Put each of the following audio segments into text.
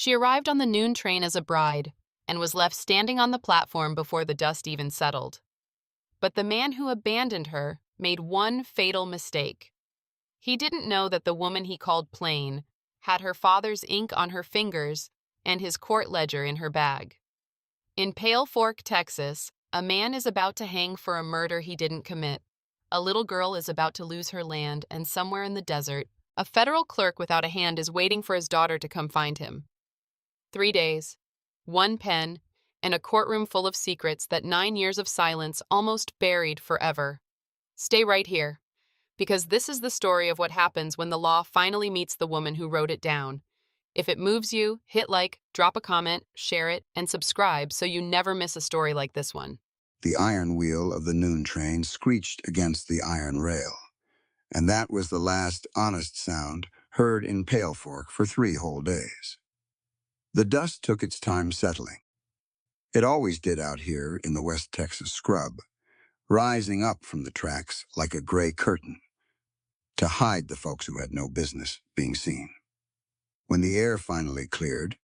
She arrived on the noon train as a bride and was left standing on the platform before the dust even settled. But the man who abandoned her made one fatal mistake. He didn't know that the woman he called plain had her father's ink on her fingers and his court ledger in her bag. In Pale Fork, Texas, a man is about to hang for a murder he didn't commit. A little girl is about to lose her land, and somewhere in the desert, a federal clerk without a hand is waiting for his daughter to come find him. 3 days, one pen, and a courtroom full of secrets that 9 years of silence almost buried forever. Stay right here, because this is the story of what happens when the law finally meets the woman who wrote it down. If it moves you, hit like, drop a comment, share it, and subscribe so you never miss a story like this one. The iron wheel of the noon train screeched against the iron rail, and that was the last honest sound heard in Pale Fork for 3 whole days. The dust took its time settling. It always did out here in the West Texas scrub, rising up from the tracks like a gray curtain to hide the folks who had no business being seen. When the air finally cleared,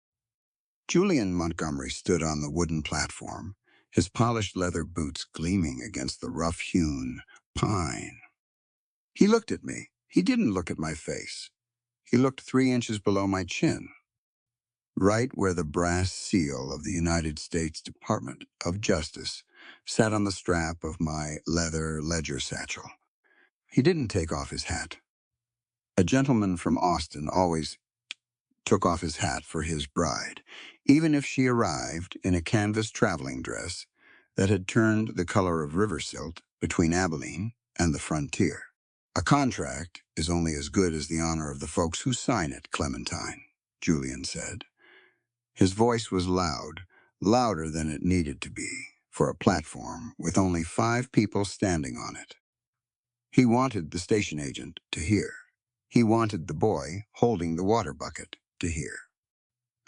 Julian Montgomery stood on the wooden platform, his polished leather boots gleaming against the rough-hewn pine. He looked at me. He didn't look at my face. He looked 3 inches below my chin, right where the brass seal of the United States Department of Justice sat on the strap of my leather ledger satchel. He didn't take off his hat. A gentleman from Austin always took off his hat for his bride, even if she arrived in a canvas traveling dress that had turned the color of river silt between Abilene and the frontier. A contract is only as good as the honor of the folks who sign it, Clementine, Julian said. His voice was loud, louder than it needed to be for a platform with only 5 people standing on it. He wanted the station agent to hear. He wanted the boy holding the water bucket to hear.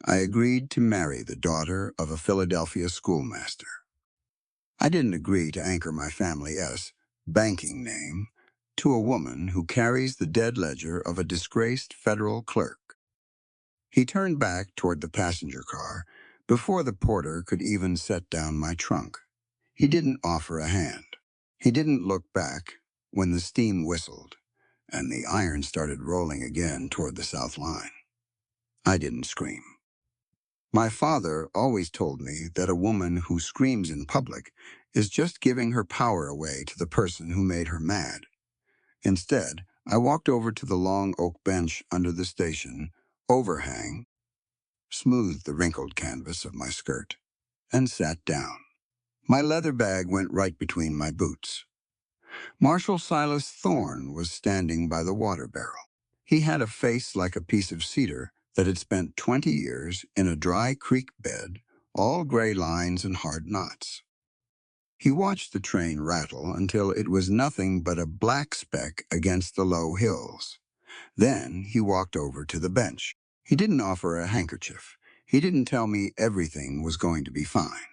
I agreed to marry the daughter of a Philadelphia schoolmaster. I didn't agree to anchor my family's banking name to a woman who carries the dead ledger of a disgraced federal clerk. He turned back toward the passenger car before the porter could even set down my trunk. He didn't offer a hand. He didn't look back when the steam whistled and the iron started rolling again toward the south line. I didn't scream. My father always told me that a woman who screams in public is just giving her power away to the person who made her mad. Instead, I walked over to the long oak bench under the station overhang, smoothed the wrinkled canvas of my skirt, and sat down. My leather bag went right between my boots. Marshal Silas Thorne was standing by the water barrel. He had a face like a piece of cedar that had spent 20 years in a dry creek bed, all gray lines and hard knots. He watched the train rattle until it was nothing but a black speck against the low hills. Then he walked over to the bench. He didn't offer a handkerchief. He didn't tell me everything was going to be fine.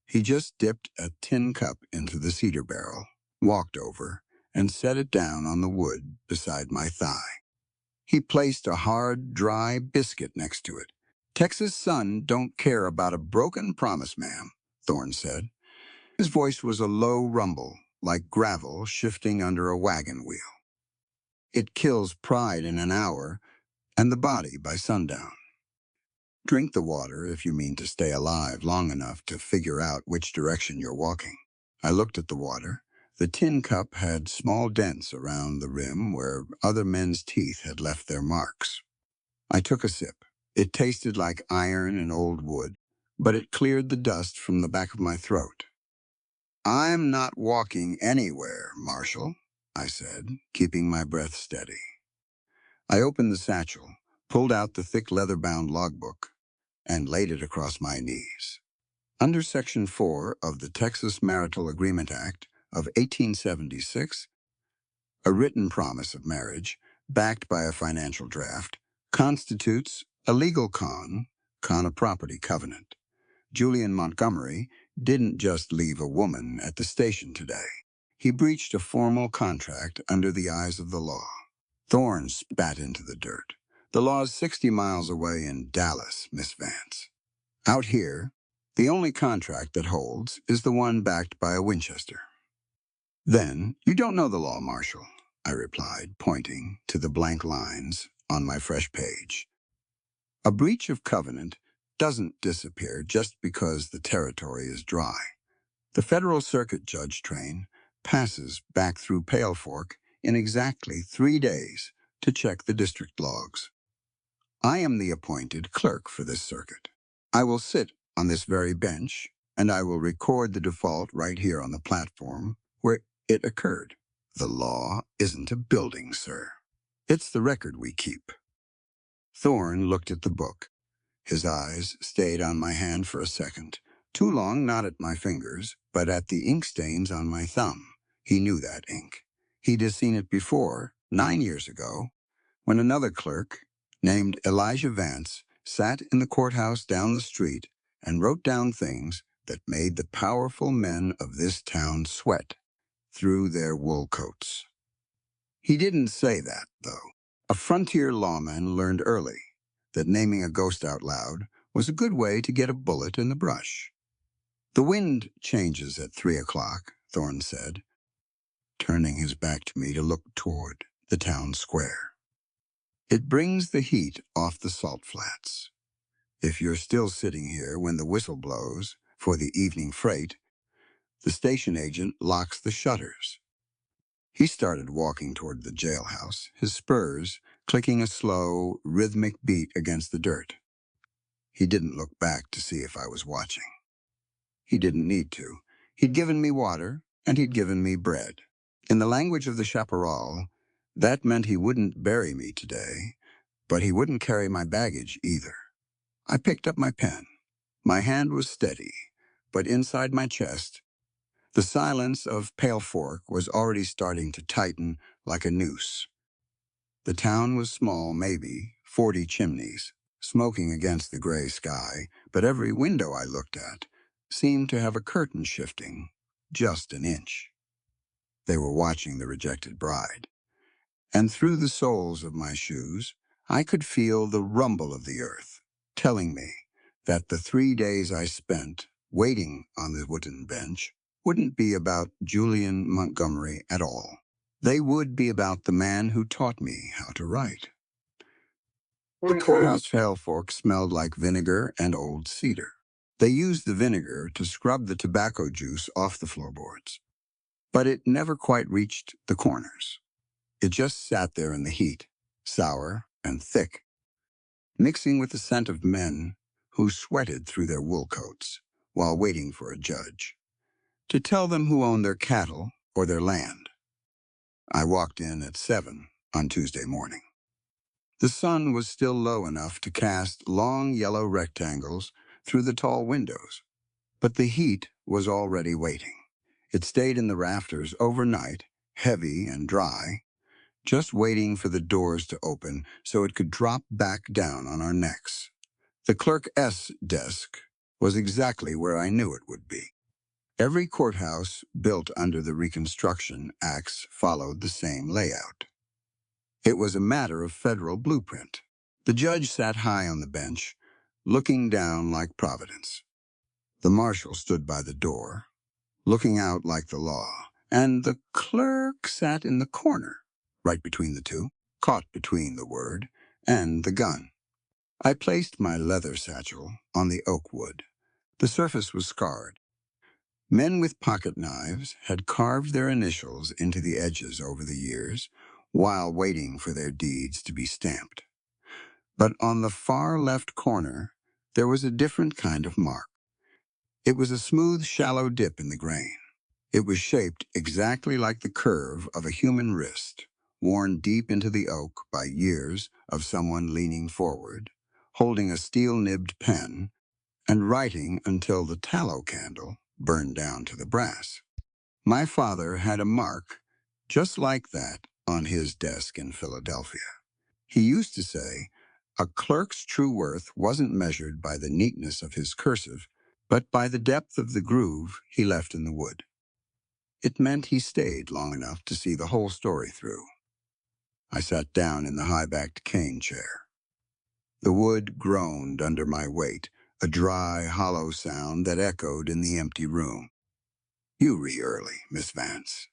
He just dipped a tin cup into the cedar barrel, walked over, and set it down on the wood beside my thigh. He placed a hard, dry biscuit next to it. "Texas Sun don't care about a broken promise, ma'am," Thorne said. His voice was a low rumble, like gravel shifting under a wagon wheel. "It kills pride in an hour and the body by sundown. Drink the water if you mean to stay alive long enough to figure out which direction you're walking." I looked at the water. The tin cup had small dents around the rim where other men's teeth had left their marks. I took a sip. It tasted like iron and old wood, but it cleared the dust from the back of my throat. "I'm not walking anywhere, Marshal," I said, keeping my breath steady. I opened the satchel, pulled out the thick leather-bound logbook, and laid it across my knees. Under Section 4 of the Texas Marital Agreement Act of 1876, a written promise of marriage, backed by a financial draft, constitutes a legal con a property covenant. Julian Montgomery didn't just leave a woman at the station today. He breached a formal contract under the eyes of the law. Thorne spat into the dirt. The law's 60 miles away in Dallas, Miss Vance. Out here, the only contract that holds is the one backed by a Winchester. Then, you don't know the law, Marshal, I replied, pointing to the blank lines on my fresh page. A breach of covenant doesn't disappear just because the territory is dry. The Federal Circuit Judge train passes back through Pale Fork in exactly 3 days to check the district logs. I am the appointed clerk for this circuit. I will sit on this very bench, and I will record the default right here on the platform where it occurred. The law isn't a building, sir. It's the record we keep. Thorne looked at the book. His eyes stayed on my hand for a second. Too long not at my fingers, but at the ink stains on my thumb. He knew that ink. He'd have seen it before, 9 years ago, when another clerk, named Elijah Vance, sat in the courthouse down the street and wrote down things that made the powerful men of this town sweat through their wool coats. He didn't say that, though. A frontier lawman learned early that naming a ghost out loud was a good way to get a bullet in the brush. The wind changes at 3 o'clock, Thorne said, turning his back to me to look toward the town square. It brings the heat off the salt flats. If you're still sitting here when the whistle blows for the evening freight, the station agent locks the shutters. He started walking toward the jailhouse, his spurs clicking a slow, rhythmic beat against the dirt. He didn't look back to see if I was watching. He didn't need to. He'd given me water, and he'd given me bread. In the language of the chaparral, that meant he wouldn't bury me today, but he wouldn't carry my baggage either. I picked up my pen. My hand was steady, but inside my chest, the silence of Pale Fork was already starting to tighten like a noose. The town was small, maybe 40 chimneys, smoking against the gray sky, but every window I looked at seemed to have a curtain shifting just an inch. They were watching the rejected bride. And through the soles of my shoes, I could feel the rumble of the earth, telling me that the 3 days I spent waiting on the wooden bench wouldn't be about Julian Montgomery at all. They would be about the man who taught me how to write. The courthouse Pale Fork smelled like vinegar and old cedar. They used the vinegar to scrub the tobacco juice off the floorboards, but it never quite reached the corners. It just sat there in the heat, sour and thick, mixing with the scent of men who sweated through their wool coats while waiting for a judge to tell them who owned their cattle or their land. I walked in at 7 on Tuesday morning. The sun was still low enough to cast long yellow rectangles through the tall windows, but the heat was already waiting. It stayed in the rafters overnight, heavy and dry, just waiting for the doors to open so it could drop back down on our necks. The clerk's desk was exactly where I knew it would be. Every courthouse built under the Reconstruction Acts followed the same layout. It was a matter of federal blueprint. The judge sat high on the bench, looking down like Providence. The marshal stood by the door, looking out like the law, and the clerk sat in the corner, right between the two, caught between the word and the gun. I placed my leather satchel on the oak wood. The surface was scarred. Men with pocket knives had carved their initials into the edges over the years while waiting for their deeds to be stamped. But on the far left corner, there was a different kind of mark. It was a smooth, shallow dip in the grain. It was shaped exactly like the curve of a human wrist, worn deep into the oak by years of someone leaning forward, holding a steel-nibbed pen, and writing until the tallow candle burned down to the brass. My father had a mark just like that on his desk in Philadelphia. He used to say, a clerk's true worth wasn't measured by the neatness of his cursive, but by the depth of the groove he left in the wood. It meant he stayed long enough to see the whole story through. I sat down in the high-backed cane chair. The wood groaned under my weight, a dry, hollow sound that echoed in the empty room. "You early, Miss Vance."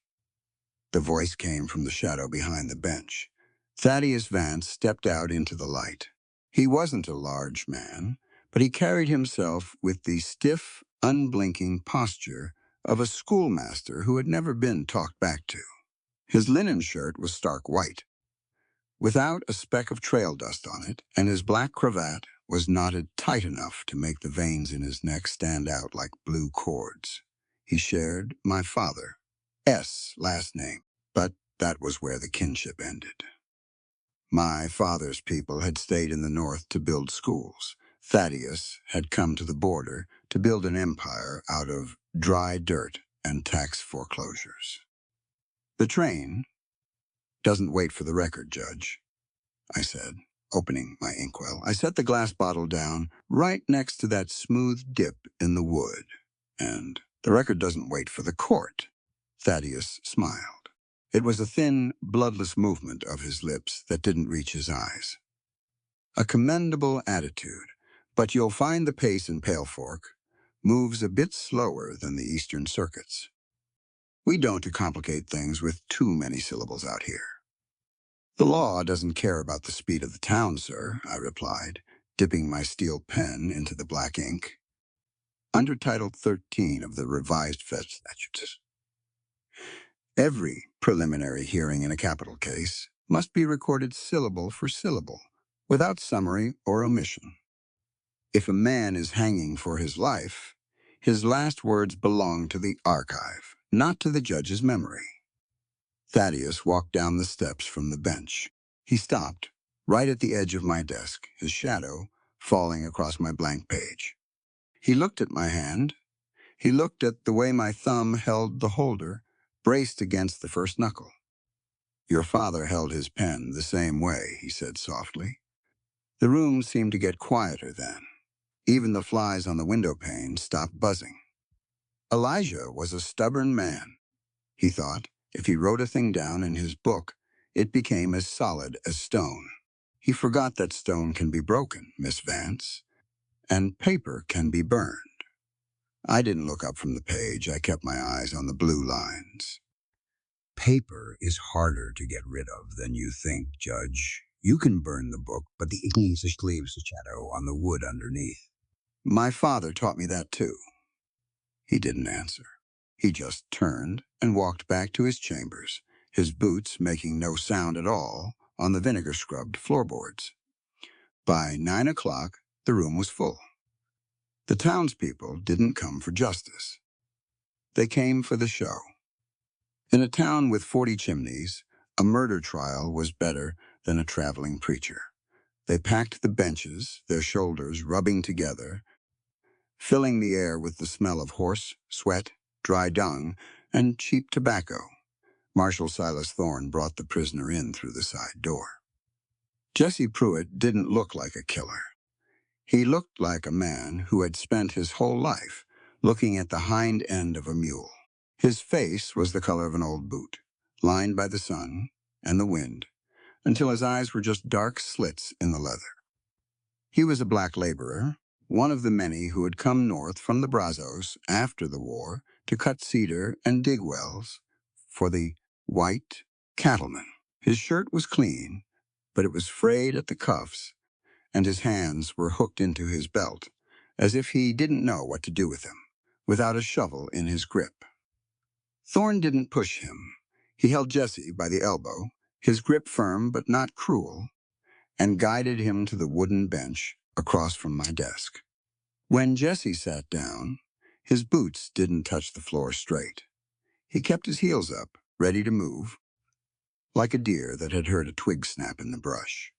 The voice came from the shadow behind the bench. Thaddeus Vance stepped out into the light. He wasn't a large man, but he carried himself with the stiff, unblinking posture of a schoolmaster who had never been talked back to. His linen shirt was stark white, without a speck of trail dust on it, and his black cravat was knotted tight enough to make the veins in his neck stand out like blue cords. He shared my father's last name, but that was where the kinship ended. My father's people had stayed in the north to build schools. Thaddeus had come to the border to build an empire out of dry dirt and tax foreclosures. "The train doesn't wait for the record, Judge," I said, opening my inkwell. I set the glass bottle down right next to that smooth dip in the wood. "And the record doesn't wait for the court." Thaddeus smiled. It was a thin, bloodless movement of his lips that didn't reach his eyes. "A commendable attitude, but you'll find the pace in Pale Fork moves a bit slower than the eastern circuits. We don't complicate things with too many syllables out here." "The law doesn't care about the speed of the town, sir," I replied, dipping my steel pen into the black ink. "Under Title 13 of the Revised Fed Statutes, every preliminary hearing in a capital case must be recorded syllable for syllable, without summary or omission. If a man is hanging for his last words belong to the archive, not to the judge's memory." Thaddeus walked down the steps from the bench. He stopped, right at the edge of my desk, his shadow falling across my blank page. He looked at my hand. He looked at the way my thumb held the holder, braced against the first knuckle. "Your father held his pen the same way," he said softly. The room seemed to get quieter then. Even the flies on the window pane stopped buzzing. Elijah was a stubborn man, he thought. If he wrote a thing down in his book, it became as solid as stone. He forgot that stone can be broken, Miss Vance, and paper can be burned. I didn't look up from the page. I kept my eyes on the blue lines. "Paper is harder to get rid of than you think, Judge. You can burn the book, but the ink leaves a shadow on the wood underneath." "My father taught me that too." He didn't answer. He just turned and walked back to his chambers, his boots making no sound at all on the vinegar-scrubbed floorboards. By 9 o'clock, the room was full. The townspeople didn't come for justice. They came for the show. In a town with 40 chimneys, a murder trial was better than a traveling preacher. They packed the benches, their shoulders rubbing together, filling the air with the smell of horse, sweat, dry dung, and cheap tobacco. Marshal Silas Thorne brought the prisoner in through the side door. Jesse Pruitt didn't look like a killer. He looked like a man who had spent his whole life looking at the hind end of a mule. His face was the color of an old boot, lined by the sun and the wind, until his eyes were just dark slits in the leather. He was a black laborer, one of the many who had come north from the Brazos after the war to cut cedar and dig wells for the white cattlemen. His shirt was clean, but it was frayed at the cuffs, and his hands were hooked into his belt, as if he didn't know what to do with them, without a shovel in his grip. Thorne didn't push him. He held Jesse by the elbow, his grip firm but not cruel, and guided him to the wooden bench across from my desk. When Jesse sat down, his boots didn't touch the floor straight. He kept his heels up, ready to move, like a deer that had heard a twig snap in the brush.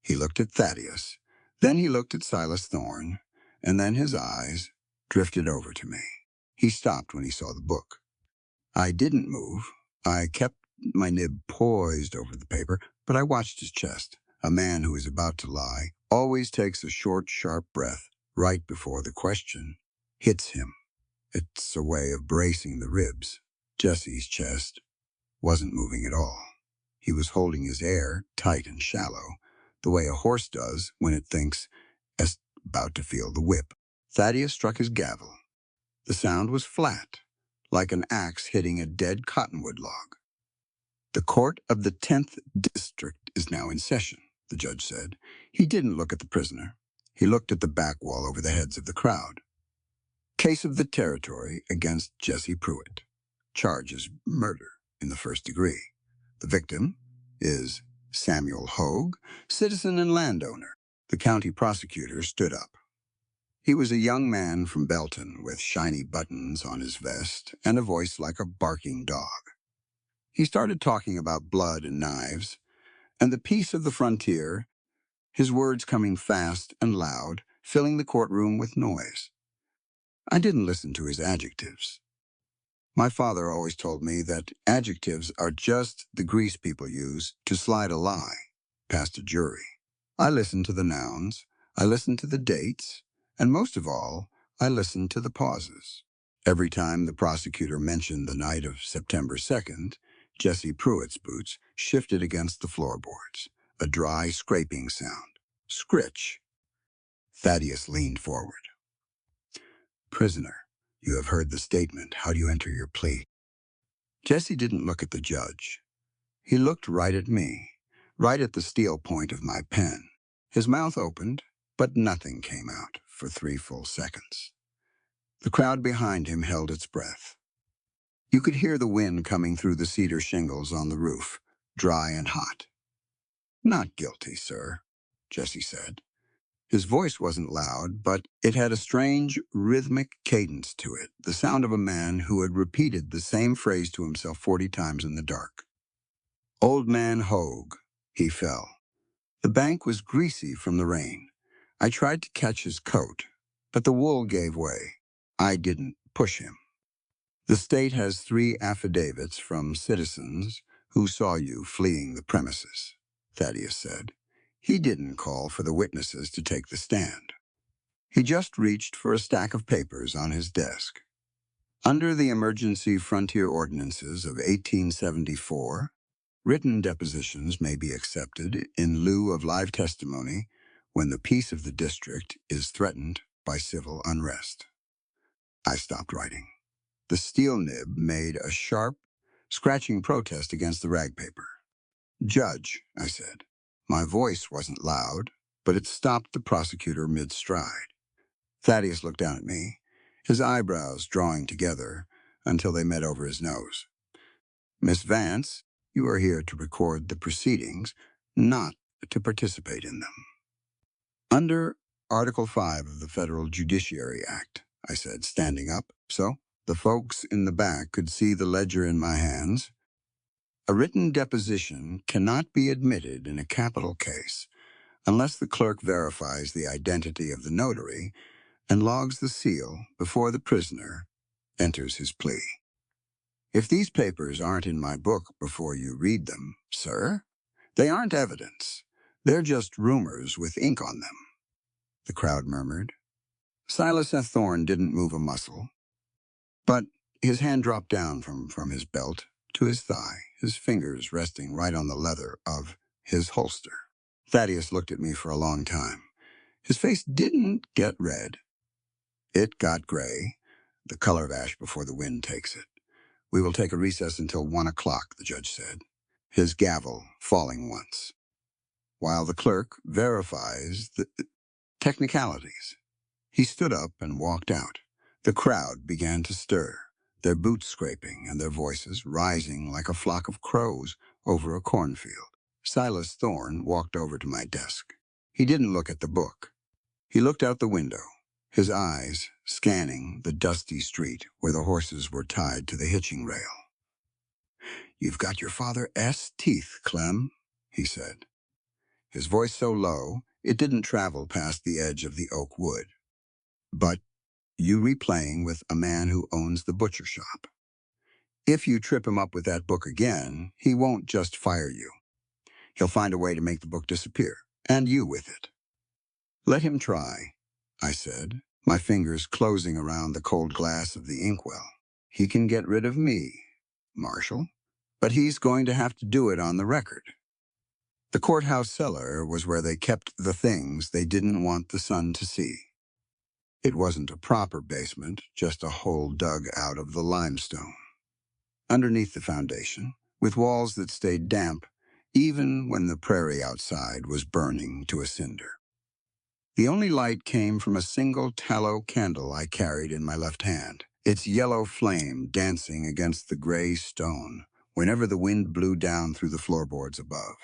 He looked at Thaddeus, then he looked at Silas Thorne, and then his eyes drifted over to me. He stopped when he saw the book. I didn't move. I kept my nib poised over the paper, but I watched his chest. A man who is about to lie always takes a short, sharp breath right before the question hits him. It's a way of bracing the ribs. Jesse's chest wasn't moving at all. He was holding his air tight and shallow, the way a horse does when it thinks it's about to feel the whip. Thaddeus struck his gavel. The sound was flat, like an axe hitting a dead cottonwood log. "The court of the 10th District is now in session," the judge said. He didn't look at the prisoner. He looked at the back wall over the heads of the crowd. "Case of the territory against Jesse Pruitt. Charge is murder in the first degree. The victim is Samuel Hogue, citizen and landowner." The county prosecutor stood up. He was a young man from Belton with shiny buttons on his vest and a voice like a barking dog. He started talking about blood and knives and the peace of the frontier, his words coming fast and loud, filling the courtroom with noise. I didn't listen to his adjectives. My father always told me that adjectives are just the grease people use to slide a lie past a jury. I listened to the nouns, I listened to the dates, and most of all, I listened to the pauses. Every time the prosecutor mentioned the night of September 2nd, Jesse Pruitt's boots shifted against the floorboards, a dry scraping sound. Scritch. Thaddeus leaned forward. "Prisoner, you have heard the statement. How do you enter your plea?" Jesse didn't look at the judge. He looked right at me, right at the steel point of my pen. His mouth opened, but nothing came out for 3 full seconds. The crowd behind him held its breath. You could hear the wind coming through the cedar shingles on the roof, dry and hot. "Not guilty, sir," Jesse said. His voice wasn't loud, but it had a strange, rhythmic cadence to it, the sound of a man who had repeated the same phrase to himself 40 times in the dark. "Old Man Hogue," he fell. The bank was greasy from the rain. I tried to catch his coat, but the wool gave way. I didn't push him. "The state has 3 affidavits from citizens who saw you fleeing the premises," Thaddeus said. He didn't call for the witnesses to take the stand. He just reached for a stack of papers on his desk. "Under the Emergency Frontier Ordinances of 1874, written depositions may be accepted in lieu of live testimony when the peace of the district is threatened by civil unrest." I stopped writing. The steel nib made a sharp, scratching protest against the rag paper. "Judge," I said. My voice wasn't loud, but it stopped the prosecutor mid-stride. Thaddeus looked down at me, his eyebrows drawing together until they met over his nose. "Miss Vance, you are here to record the proceedings, not to participate in them." "Under Article 5 of the Federal Judiciary Act," I said, standing up, so the folks in the back could see the ledger in my hands, "a written deposition cannot be admitted in a capital case unless the clerk verifies the identity of the notary and logs the seal before the prisoner enters his plea. If these papers aren't in my book before you read them, sir, they aren't evidence. They're just rumors with ink on them." The crowd murmured. Silas F. Thorne didn't move a muscle, but his hand dropped down from his belt to his thigh, his fingers resting right on the leather of his holster. Thaddeus looked at me for a long time. His face didn't get red. It got gray, the color of ash before the wind takes it. "We will take a recess until 1 o'clock, the judge said, his gavel falling once, "while the clerk verifies the technicalities." He stood up and walked out. The crowd began to stir, their boots scraping and their voices rising like a flock of crows over a cornfield. Silas Thorne walked over to my desk. He didn't look at the book. He looked out the window, his eyes scanning the dusty street where the horses were tied to the hitching rail. "You've got your father S. teeth, Clem," he said. His voice so low, it didn't travel past the edge of the oak wood. "But you replaying with a man who owns the butcher shop. If you trip him up with that book again, he won't just fire you. He'll find a way to make the book disappear, and you with it." "Let him try," I said, my fingers closing around the cold glass of the inkwell. "He can get rid of me, Marshal, but he's going to have to do it on the record." The courthouse cellar was where they kept the things they didn't want the sun to see. It wasn't a proper basement, just a hole dug out of the limestone. Underneath the foundation, with walls that stayed damp, even when the prairie outside was burning to a cinder. The only light came from a single tallow candle I carried in my left hand, its yellow flame dancing against the gray stone whenever the wind blew down through the floorboards above.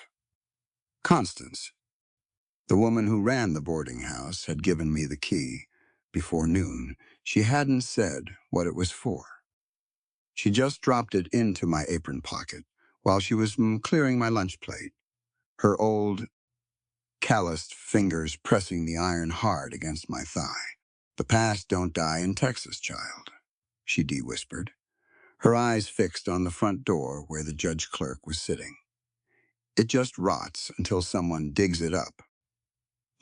Constance, the woman who ran the boarding house, had given me the key. Before noon, she hadn't said what it was for. She just dropped it into my apron pocket while she was clearing my lunch plate, her old, calloused fingers pressing the iron hard against my thigh. "The past don't die in Texas, child," she de-whispered, her eyes fixed on the front door where the judge clerk was sitting. "It just rots until someone digs it up.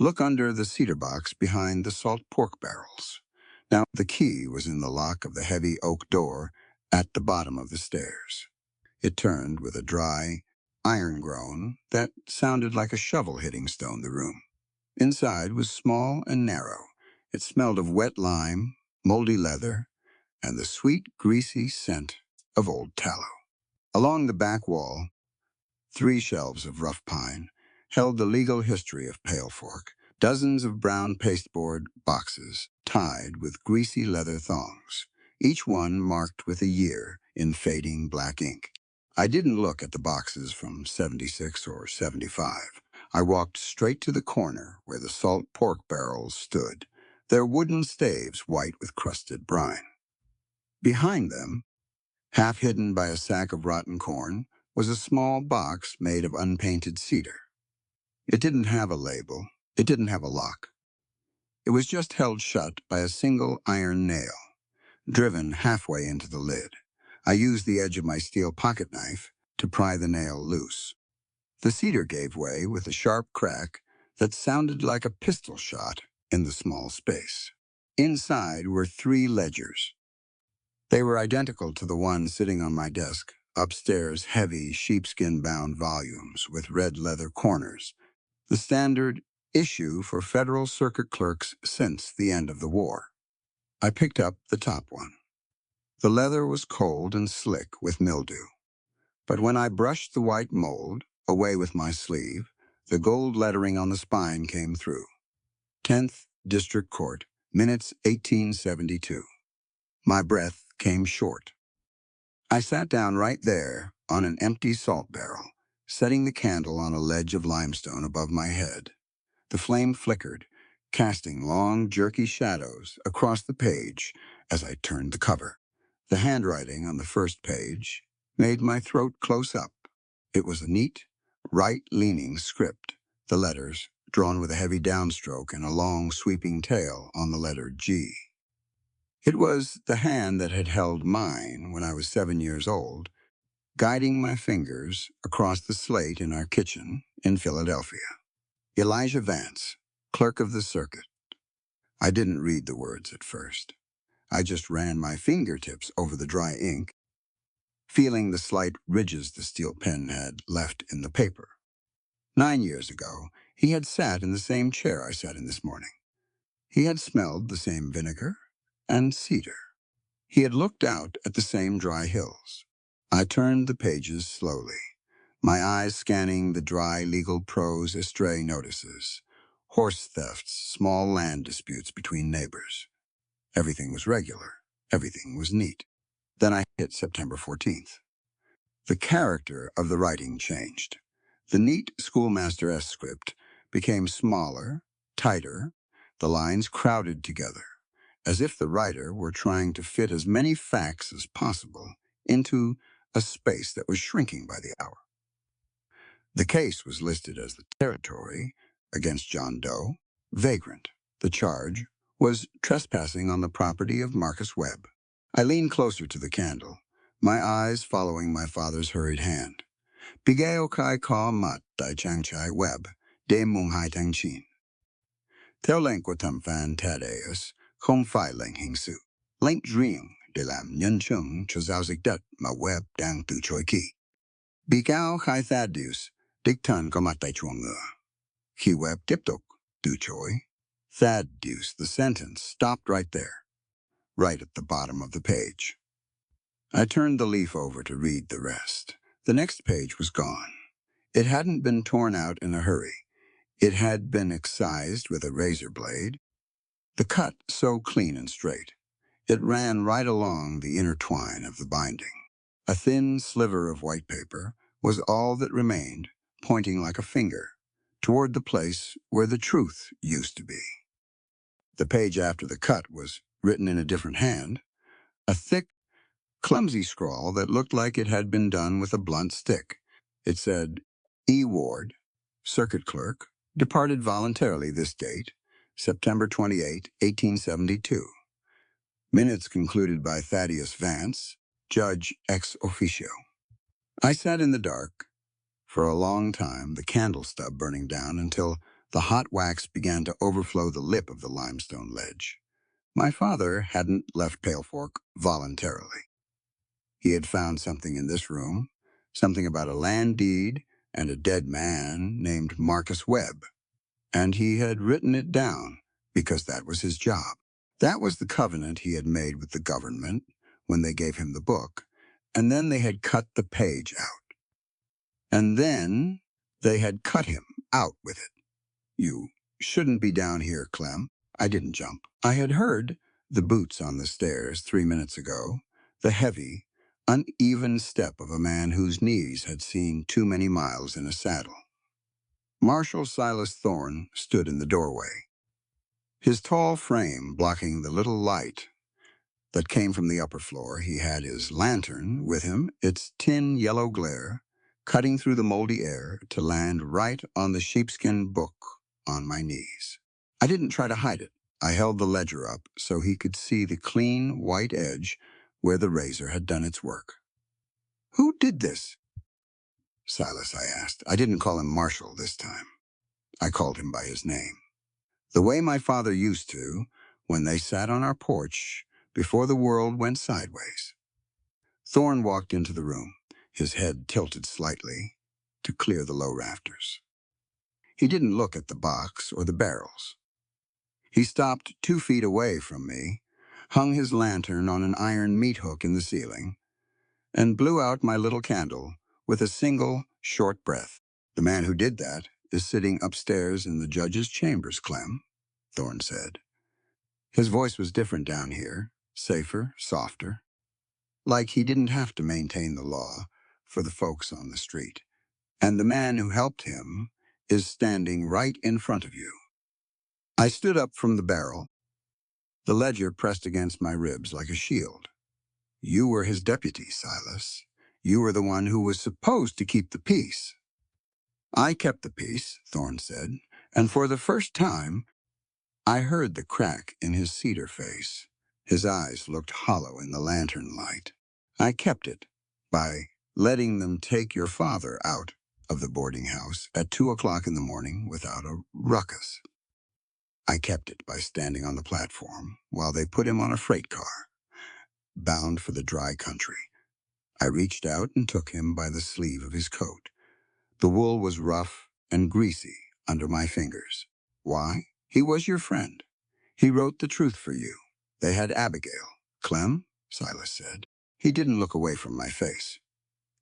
Look under the cedar box behind the salt pork barrels." Now, the key was in the lock of the heavy oak door at the bottom of the stairs. It turned with a dry, iron groan that sounded like a shovel hitting stone the room. Inside was small and narrow. It smelled of wet lime, moldy leather, and the sweet, greasy scent of old tallow. Along the back wall, 3 shelves of rough pine held the legal history of Pale Fork, dozens of brown pasteboard boxes tied with greasy leather thongs, each one marked with a year in fading black ink. I didn't look at the boxes from 76 or 75. I walked straight to the corner where the salt pork barrels stood, their wooden staves white with crusted brine. Behind them, half hidden by a sack of rotten corn, was a small box made of unpainted cedar. It didn't have a label. It didn't have a lock. It was just held shut by a single iron nail, driven halfway into the lid. I used the edge of my steel pocket knife to pry the nail loose. The cedar gave way with a sharp crack that sounded like a pistol shot in the small space. Inside were 3 ledgers. They were identical to the one sitting on my desk, upstairs, heavy sheepskin-bound volumes with red leather corners, the standard issue for federal circuit clerks since the end of the war. I picked up the top one. The leather was cold and slick with mildew, but when I brushed the white mold away with my sleeve, the gold lettering on the spine came through. 10th District Court, minutes 1872. My breath came short. I sat down right there on an empty salt barrel, setting the candle on a ledge of limestone above my head. The flame flickered, casting long, jerky shadows across the page as I turned the cover. The handwriting on the first page made my throat close up. It was a neat, right-leaning script, the letters drawn with a heavy downstroke and a long, sweeping tail on the letter G. It was the hand that had held mine when I was 7 years old, guiding my fingers across the slate in our kitchen in Philadelphia. Elijah Vance, clerk of the circuit. I didn't read the words at first. I just ran my fingertips over the dry ink, feeling the slight ridges the steel pen had left in the paper. 9 years ago, he had sat in the same chair I sat in this morning. He had smelled the same vinegar and cedar. He had looked out at the same dry hills. I turned the pages slowly, my eyes scanning the dry legal prose estray notices, horse thefts, small land disputes between neighbors. Everything was regular. Everything was neat. Then I hit September 14th. The character of the writing changed. The neat schoolmaster-esque script became smaller, tighter, the lines crowded together, as if the writer were trying to fit as many facts as possible into a space that was shrinking by the hour. The case was listed as the territory against John Doe, vagrant. The charge was trespassing on the property of Marcus Webb. I leaned closer to the candle, my eyes following my father's hurried hand. Bigao kai ka mat dai chang chai Webb, de mung hai tang chin. Theo leng kwa tam fan tadeus, không phải lệnh hình sự. Lệnh riêng để làm nhân chứng cho giao dịch đất mà Webb đang từ chối ký. Bigao khai Thaddeus Diktan komatay chuanga. Kiweb tiptok, duchoy. Thaddeus, the sentence, stopped right there, right at the bottom of the page. I turned the leaf over to read the rest. The next page was gone. It hadn't been torn out in a hurry. It had been excised with a razor blade, the cut so clean and straight. It ran right along the inner twine of the binding. A thin sliver of white paper was all that remained, pointing like a finger toward the place where the truth used to be. The page after the cut was written in a different hand, a thick, clumsy scrawl that looked like it had been done with a blunt stick. It said, E. Ward, circuit clerk, departed voluntarily this date, September 28, 1872. Minutes concluded by Thaddeus Vance, judge ex officio. I sat in the dark for a long time, the candle stub burning down until the hot wax began to overflow the lip of the limestone ledge. My father hadn't left Pale Fork voluntarily. He had found something in this room, something about a land deed and a dead man named Marcus Webb, and he had written it down because that was his job. That was the covenant he had made with the government when they gave him the book, and then they had cut the page out. And then they had cut him out with it. You shouldn't be down here, Clem. I didn't jump. I had heard the boots on the stairs 3 minutes ago, the heavy, uneven step of a man whose knees had seen too many miles in a saddle. Marshal Silas Thorne stood in the doorway, his tall frame blocking the little light that came from the upper floor. He had his lantern with him, its tin yellow glare cutting through the moldy air to land right on the sheepskin book on my knees. I didn't try to hide it. I held the ledger up so he could see the clean white edge where the razor had done its work. Who did this? Silas, I asked. I didn't call him Marshal this time. I called him by his name. The way my father used to when they sat on our porch before the world went sideways. Thorne walked into the room, his head tilted slightly to clear the low rafters. He didn't look at the box or the barrels. He stopped 2 feet away from me, hung his lantern on an iron meat hook in the ceiling, and blew out my little candle with a single, short breath. The man who did that is sitting upstairs in the judge's chambers, Clem, Thorne said. His voice was different down here, safer, softer, like he didn't have to maintain the law for the folks on the street. And the man who helped him is standing right in front of you. I stood up from the barrel, the ledger pressed against my ribs like a shield. You were his deputy, Silas. You were the one who was supposed to keep the peace. I kept the peace, Thorne said, and for the first time, I heard the crack in his cedar face. His eyes looked hollow in the lantern light. I kept it by letting them take your father out of the boarding house at 2 o'clock in the morning without a ruckus. I kept it by standing on the platform while they put him on a freight car, bound for the dry country. I reached out and took him by the sleeve of his coat. The wool was rough and greasy under my fingers. Why? He was your friend. He wrote the truth for you. They had Abigail. Clem, Silas said. He didn't look away from my face.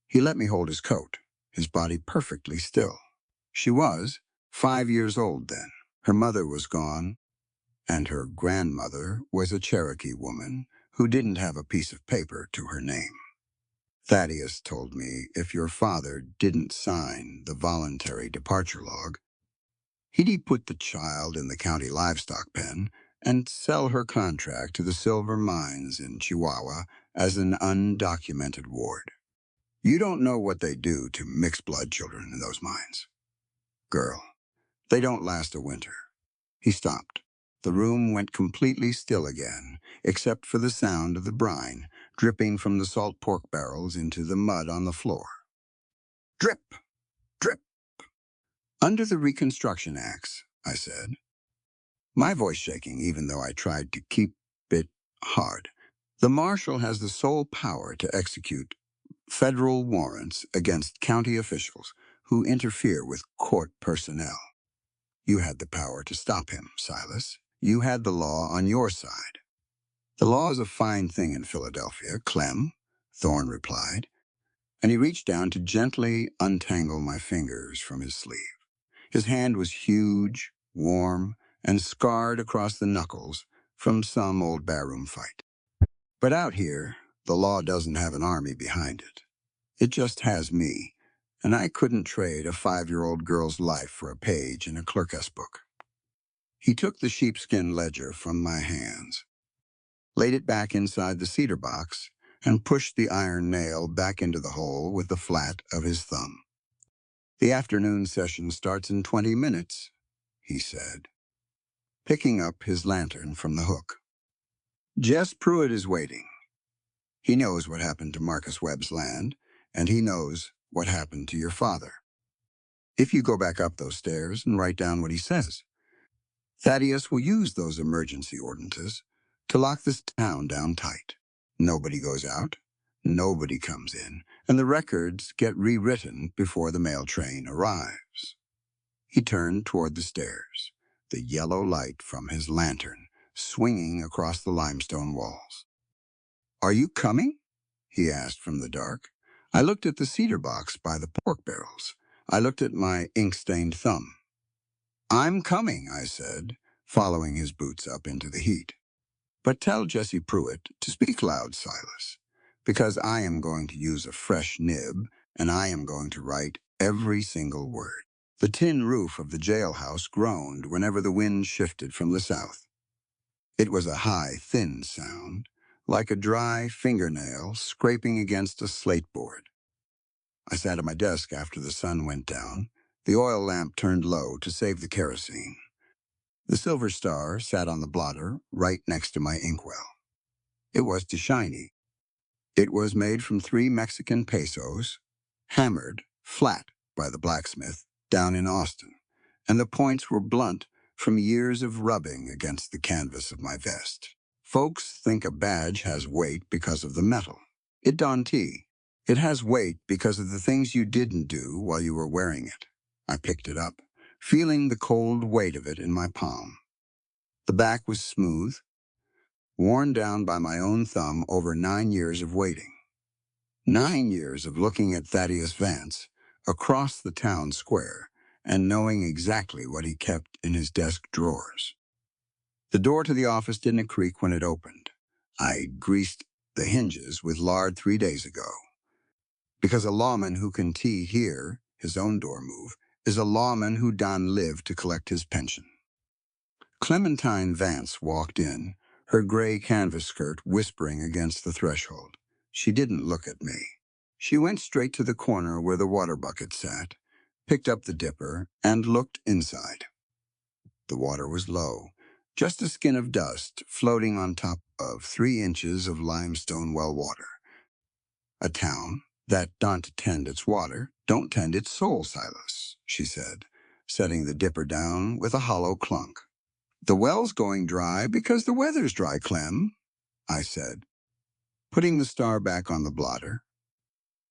He let me hold his coat, his body perfectly still. She was 5 years old then. Her mother was gone, and her grandmother was a Cherokee woman who didn't have a piece of paper to her name. Thaddeus told me if your father didn't sign the voluntary departure log, he'd put the child in the county livestock pen and sell her contract to the silver mines in Chihuahua as an undocumented ward. You don't know what they do to mixed blood children in those mines. Girl, they don't last a winter. He stopped. The room went completely still again, except for the sound of the brine dripping from the salt pork barrels into the mud on the floor. Drip! Drip! Under the Reconstruction Acts, I said, my voice shaking even though I tried to keep it hard. The marshal has the sole power to execute federal warrants against county officials who interfere with court personnel. You had the power to stop him, Silas. You had the law on your side. The law is a fine thing in Philadelphia, Clem, Thorne replied, and he reached down to gently untangle my fingers from his sleeve. His hand was huge, warm, and scarred across the knuckles from some old barroom fight. But out here, the law doesn't have an army behind it. It just has me, and I couldn't trade a 5-year-old girl's life for a page in a clerkess book. He took the sheepskin ledger from my hands, laid it back inside the cedar box, and pushed the iron nail back into the hole with the flat of his thumb. "The afternoon session starts in 20 minutes, he said, picking up his lantern from the hook. "Jess Pruitt is waiting. He knows what happened to Marcus Webb's land, and he knows what happened to your father. If you go back up those stairs and write down what he says, Thaddeus will use those emergency ordinances to lock this town down tight. Nobody goes out, nobody comes in, and the records get rewritten before the mail train arrives." He turned toward the stairs, the yellow light from his lantern swinging across the limestone walls. "Are you coming?" he asked from the dark. I looked at the cedar box by the pork barrels. I looked at my ink-stained thumb. "I'm coming," I said, following his boots up into the heat. "But tell Jessie Pruitt to speak loud, Silas, because I am going to use a fresh nib, and I am going to write every single word." The tin roof of the jailhouse groaned whenever the wind shifted from the south. It was a high, thin sound, like a dry fingernail scraping against a slate board. I sat at my desk after the sun went down. The oil lamp turned low to save the kerosene. The silver star sat on the blotter right next to my inkwell. It was too shiny. It was made from 3 Mexican pesos, hammered flat by the blacksmith down in Austin, and the points were blunt from years of rubbing against the canvas of my vest. Folks think a badge has weight because of the metal. It don't. It has weight because of the things you didn't do while you were wearing it. I picked it up, feeling the cold weight of it in my palm. The back was smooth, worn down by my own thumb over 9 years of waiting. 9 years of looking at Thaddeus Vance across the town square and knowing exactly what he kept in his desk drawers. The door to the office didn't creak when it opened. I greased the hinges with lard 3 days ago. Because a lawman who can hear his own door move is a lawman who done live to collect his pension. Clementine Vance walked in, her gray canvas skirt whispering against the threshold. She didn't look at me. She went straight to the corner where the water bucket sat, picked up the dipper, and looked inside. The water was low, just a skin of dust floating on top of 3 inches of limestone well water. "A town that don't tend its water, don't tend its soul, Silas," she said, setting the dipper down with a hollow clunk. "The well's going dry because the weather's dry, Clem," I said, putting the star back on the blotter.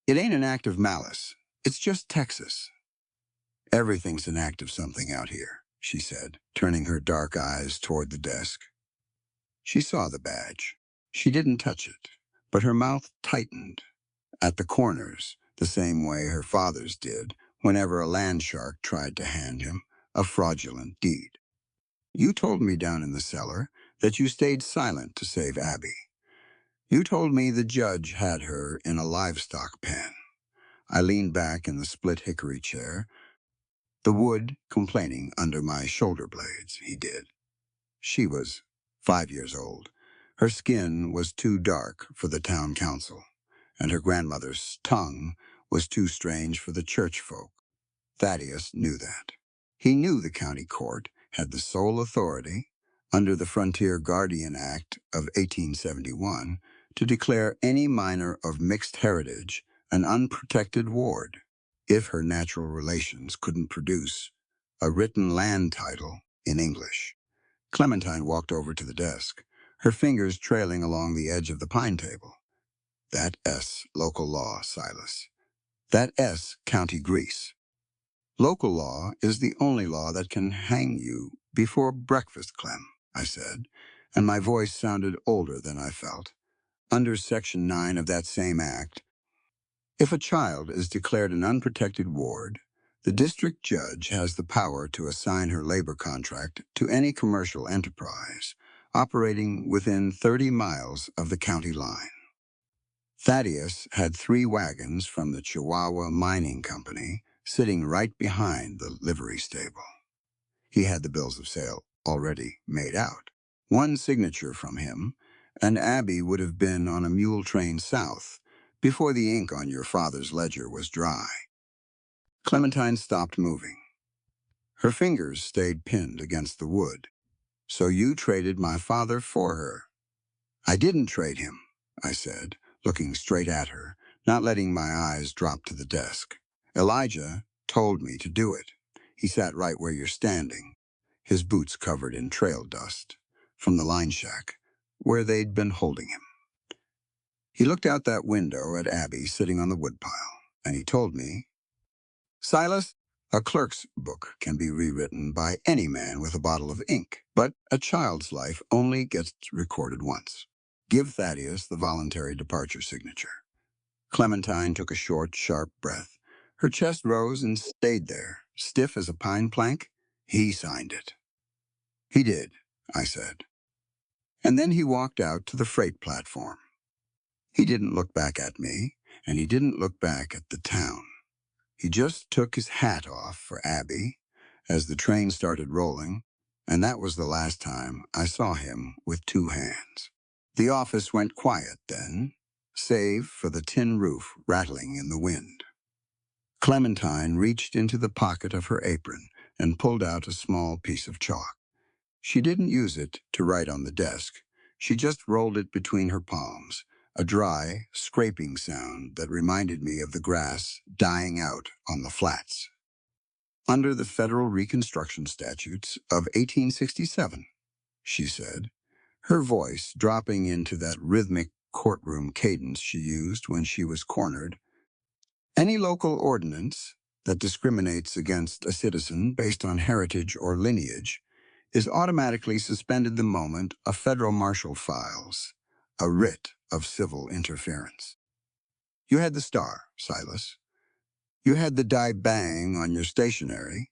"It ain't an act of malice. It's just Texas." "Everything's an act of something out here," she said, turning her dark eyes toward the desk. She saw the badge. She didn't touch it, but her mouth tightened at the corners the same way her father's did whenever a land shark tried to hand him a fraudulent deed. "You told me down in the cellar that you stayed silent to save Abby. You told me the judge had her in a livestock pen." I leaned back in the split hickory chair, the wood complaining under my shoulder blades. He did. She was 5 years old. Her skin was too dark for the town council, and her grandmother's tongue was too strange for the church folk. Thaddeus knew that. He knew the county court had the sole authority, under the Frontier Guardian Act of 1871, to declare any minor of mixed heritage an unprotected ward if her natural relations couldn't produce a written land title in English. Clementine walked over to the desk, her fingers trailing along the edge of the pine table. "That S, local law, Silas. That S, county grease. Local law is the only law that can hang you before breakfast, Clem, I said, and my voice sounded older than I felt. Under Section 9 of that same act, if a child is declared an unprotected ward, the district judge has the power to assign her labor contract to any commercial enterprise operating within 30 miles of the county line. Thaddeus had 3 wagons from the Chihuahua Mining Company sitting right behind the livery stable. He had the bills of sale already made out. One signature from him, and Abby would have been on a mule train south before the ink on your father's ledger was dry. Clementine stopped moving. Her fingers stayed pinned against the wood. So you traded my father for her. I didn't trade him, I said, looking straight at her, not letting my eyes drop to the desk. Elijah told me to do it. He sat right where you're standing, his boots covered in trail dust, from the line shack, where they'd been holding him. He looked out that window at Abby sitting on the woodpile, and he told me, Silas, a clerk's book can be rewritten by any man with a bottle of ink, but a child's life only gets recorded once. Give Thaddeus the voluntary departure signature. Clementine took a short, sharp breath. Her chest rose and stayed there, stiff as a pine plank. He signed it. He did, I said. And then he walked out to the freight platform. He didn't look back at me, and he didn't look back at the town. He just took his hat off for Abby as the train started rolling, and that was the last time I saw him with 2 hands. The office went quiet then, save for the tin roof rattling in the wind. Clementine reached into the pocket of her apron and pulled out a small piece of chalk. She didn't use it to write on the desk. She just rolled it between her palms, a dry, scraping sound that reminded me of the grass dying out on the flats. Under the federal Reconstruction statutes of 1867, she said, her voice dropping into that rhythmic courtroom cadence she used when she was cornered, any local ordinance that discriminates against a citizen based on heritage or lineage is automatically suspended the moment a federal marshal files a writ of civil interference. You had the star, Silas. You had the die bang on your stationery.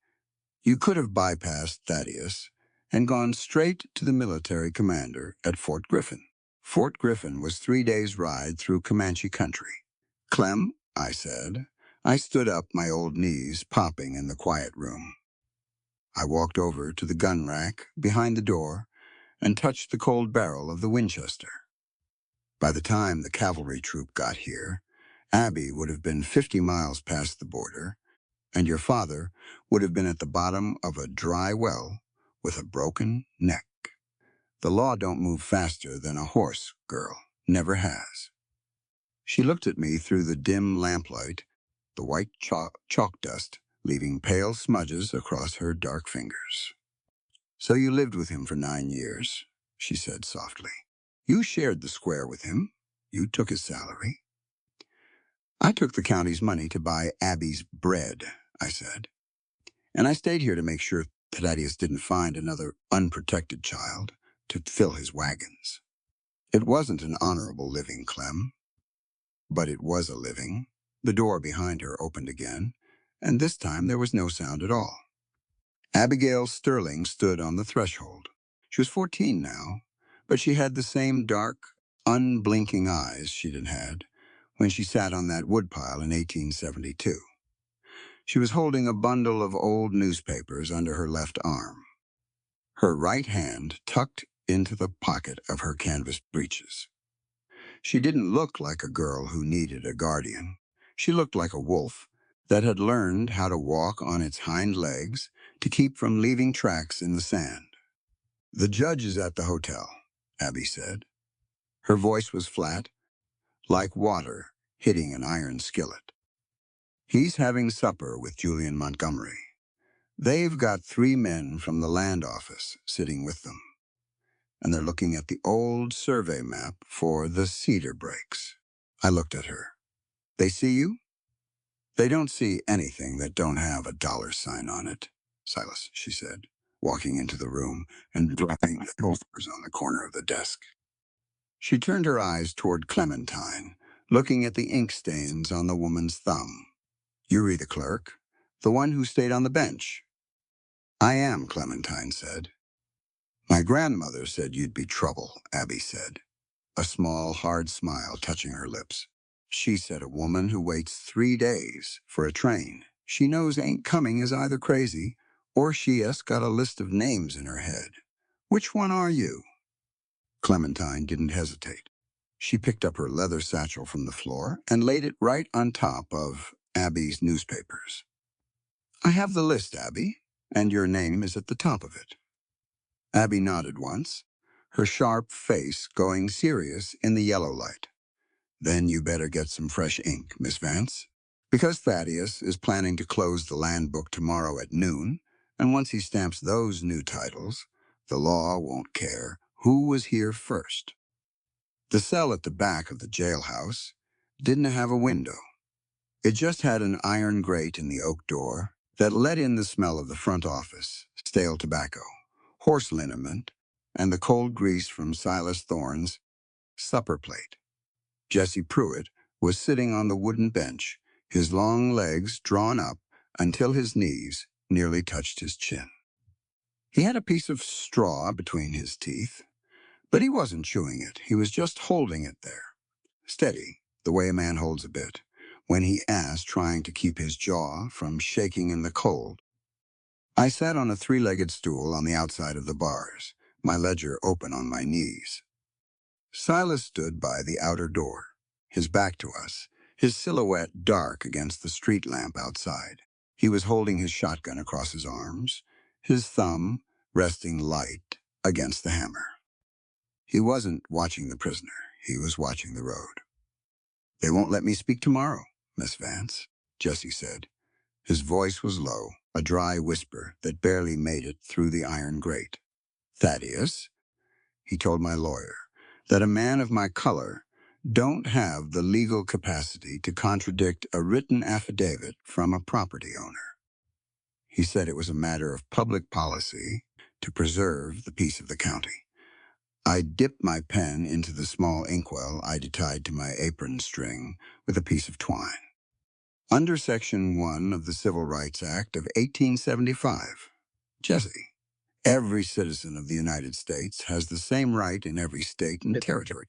You could have bypassed Thaddeus and gone straight to the military commander at Fort Griffin. Fort Griffin was 3 days' ride through Comanche country. Clem, I said. I stood up, my old knees popping in the quiet room. I walked over to the gun rack behind the door and touched the cold barrel of the Winchester. By the time the cavalry troop got here, Abby would have been 50 miles past the border, and your father would have been at the bottom of a dry well with a broken neck. The law don't move faster than a horse, girl. Never has. She looked at me through the dim lamplight, the white chalk dust leaving pale smudges across her dark fingers. So you lived with him for 9 years, she said softly. You shared the square with him. You took his salary. I took the county's money to buy Abby's bread, I said. And I stayed here to make sure Thaddeus didn't find another unprotected child to fill his wagons. It wasn't an honorable living, Clem, but it was a living. The door behind her opened again, and this time there was no sound at all. Abigail Sterling stood on the threshold. She was 14 now, but she had the same dark, unblinking eyes she'd had when she sat on that woodpile in 1872. She was holding a bundle of old newspapers under her left arm, her right hand tucked into the pocket of her canvas breeches. She didn't look like a girl who needed a guardian. She looked like a wolf that had learned how to walk on its hind legs to keep from leaving tracks in the sand. The judge is at the hotel, Abby said. Her voice was flat, like water hitting an iron skillet. He's having supper with Julian Montgomery. They've got 3 men from the land office sitting with them, and they're looking at the old survey map for the cedar breaks. I looked at her. They see you? They don't see anything that don't have a dollar sign on it, Silas, she said, walking into the room and dropping the papers on the corner of the desk. She turned her eyes toward Clementine, looking at the ink stains on the woman's thumb. "You're the clerk, the one who stayed on the bench." "I am," Clementine said. "My grandmother said you'd be trouble," Abby said, a small, hard smile touching her lips. "She said a woman who waits 3 days for a train she knows ain't coming is either crazy or she has got a list of names in her head. Which one are you?" Clementine didn't hesitate. She picked up her leather satchel from the floor and laid it right on top of Abby's newspapers. "I have the list, Abby, and your name is at the top of it." Abby nodded once, her sharp face going serious in the yellow light. "Then you better get some fresh ink, Miss Vance, because Thaddeus is planning to close the land book tomorrow at noon, and once he stamps those new titles, the law won't care who was here first." The cell at the back of the jailhouse didn't have a window. It just had an iron grate in the oak door that let in the smell of the front office, stale tobacco, horse liniment, and the cold grease from Silas Thorne's supper plate. Jesse Pruitt was sitting on the wooden bench, his long legs drawn up until his knees nearly touched his chin. He had a piece of straw between his teeth, but he wasn't chewing it. He was just holding it there, steady, the way a man holds a bit, when he asked, trying to keep his jaw from shaking in the cold. I sat on a three-legged stool on the outside of the bars, my ledger open on my knees. Silas stood by the outer door, his back to us, his silhouette dark against the street lamp outside. He was holding his shotgun across his arms, his thumb resting light against the hammer. He wasn't watching the prisoner. He was watching the road. "They won't let me speak tomorrow, Miss Vance," Jesse said. His voice was low, a dry whisper that barely made it through the iron grate. "Thaddeus," he told my lawyer, "that a man of my color don't have the legal capacity to contradict a written affidavit from a property owner." He said it was a matter of public policy to preserve the peace of the county. I dipped my pen into the small inkwell I'd tied to my apron string with a piece of twine. "Under Section 1 of the Civil Rights Act of 1875, Jesse, every citizen of the United States has the same right in every state and territory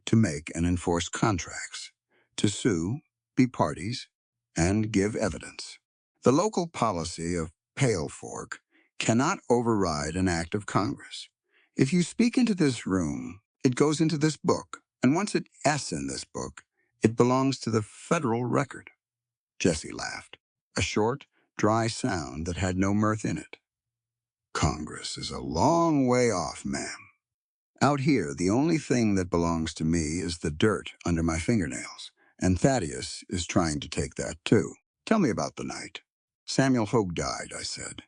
to make and enforce contracts, to sue, be parties, and give evidence. The local policy of Pale Fork cannot override an act of Congress. If you speak into this room, it goes into this book, and once it's in this book, it belongs to the federal record." Jesse laughed, a short, dry sound that had no mirth in it. "Congress is a long way off, ma'am. Out here, the only thing that belongs to me is the dirt under my fingernails, and Thaddeus is trying to take that too. Tell me about the night." "Samuel Hogue died," I said,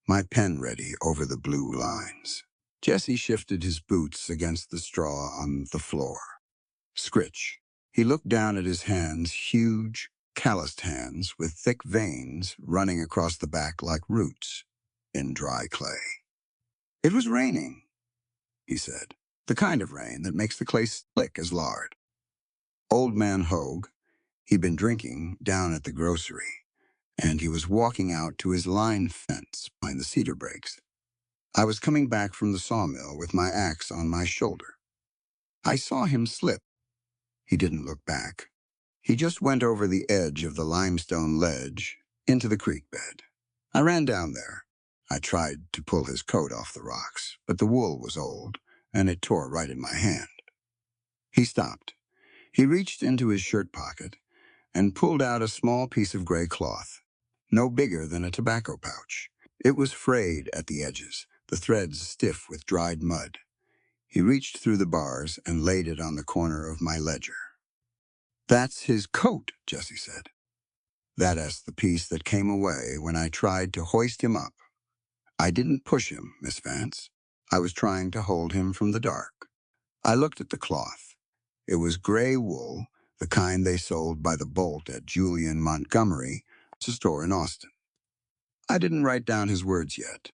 my pen ready over the blue lines. Jesse shifted his boots against the straw on the floor. Scritch. He looked down at his hands, huge, calloused hands with thick veins running across the back like roots in dry clay. "It was raining," he said, "the kind of rain that makes the clay slick as lard. Old man Hogue, he'd been drinking down at the grocery, and he was walking out to his line fence behind the cedar brakes. I was coming back from the sawmill with my axe on my shoulder. I saw him slip. He didn't look back. He just went over the edge of the limestone ledge into the creek bed. I ran down there. I tried to pull his coat off the rocks, but the wool was old, and it tore right in my hand." He stopped. He reached into his shirt pocket and pulled out a small piece of gray cloth, no bigger than a tobacco pouch. It was frayed at the edges, the threads stiff with dried mud. He reached through the bars and laid it on the corner of my ledger. "That's his coat," Jesse said. "That's the piece that came away when I tried to hoist him up. I didn't push him, Miss Vance. I was trying to hold him from the dark." I looked at the cloth. It was gray wool the kind they sold by the bolt at Julian Montgomery, a store in Austin. I didn't write down his words yet.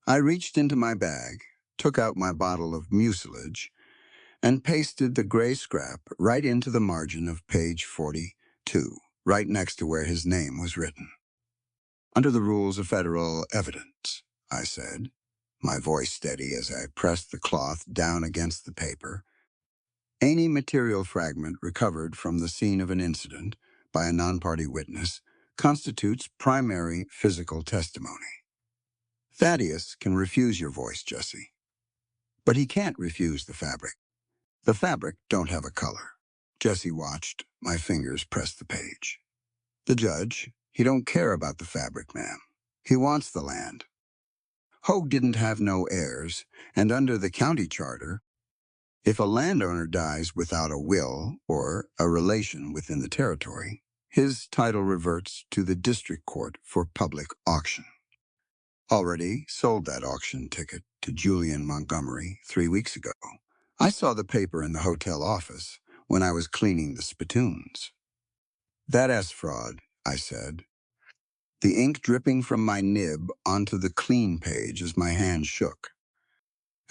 I reached into my bag, took out my bottle of mucilage, and pasted the gray scrap right into the margin of page 42, right next to where his name was written. Under the rules of federal evidence, I said, my voice steady as I pressed the cloth down against the paper, any material fragment recovered from the scene of an incident by a non-party witness constitutes primary physical testimony. Thaddeus can refuse your voice, Jesse, but he can't refuse the fabric. The fabric don't have a color. Jesse watched my fingers press the page. The judge, he don't care about the fabric, ma'am. He wants the land. Hogue didn't have no heirs, and under the county charter, if a landowner dies without a will or a relation within the territory, his title reverts to the district court for public auction. Already sold that auction ticket to Julian Montgomery 3 weeks ago. I saw the paper in the hotel office when I was cleaning the spittoons. That S-fraud, I said, the ink dripping from my nib onto the clean page as my hand shook.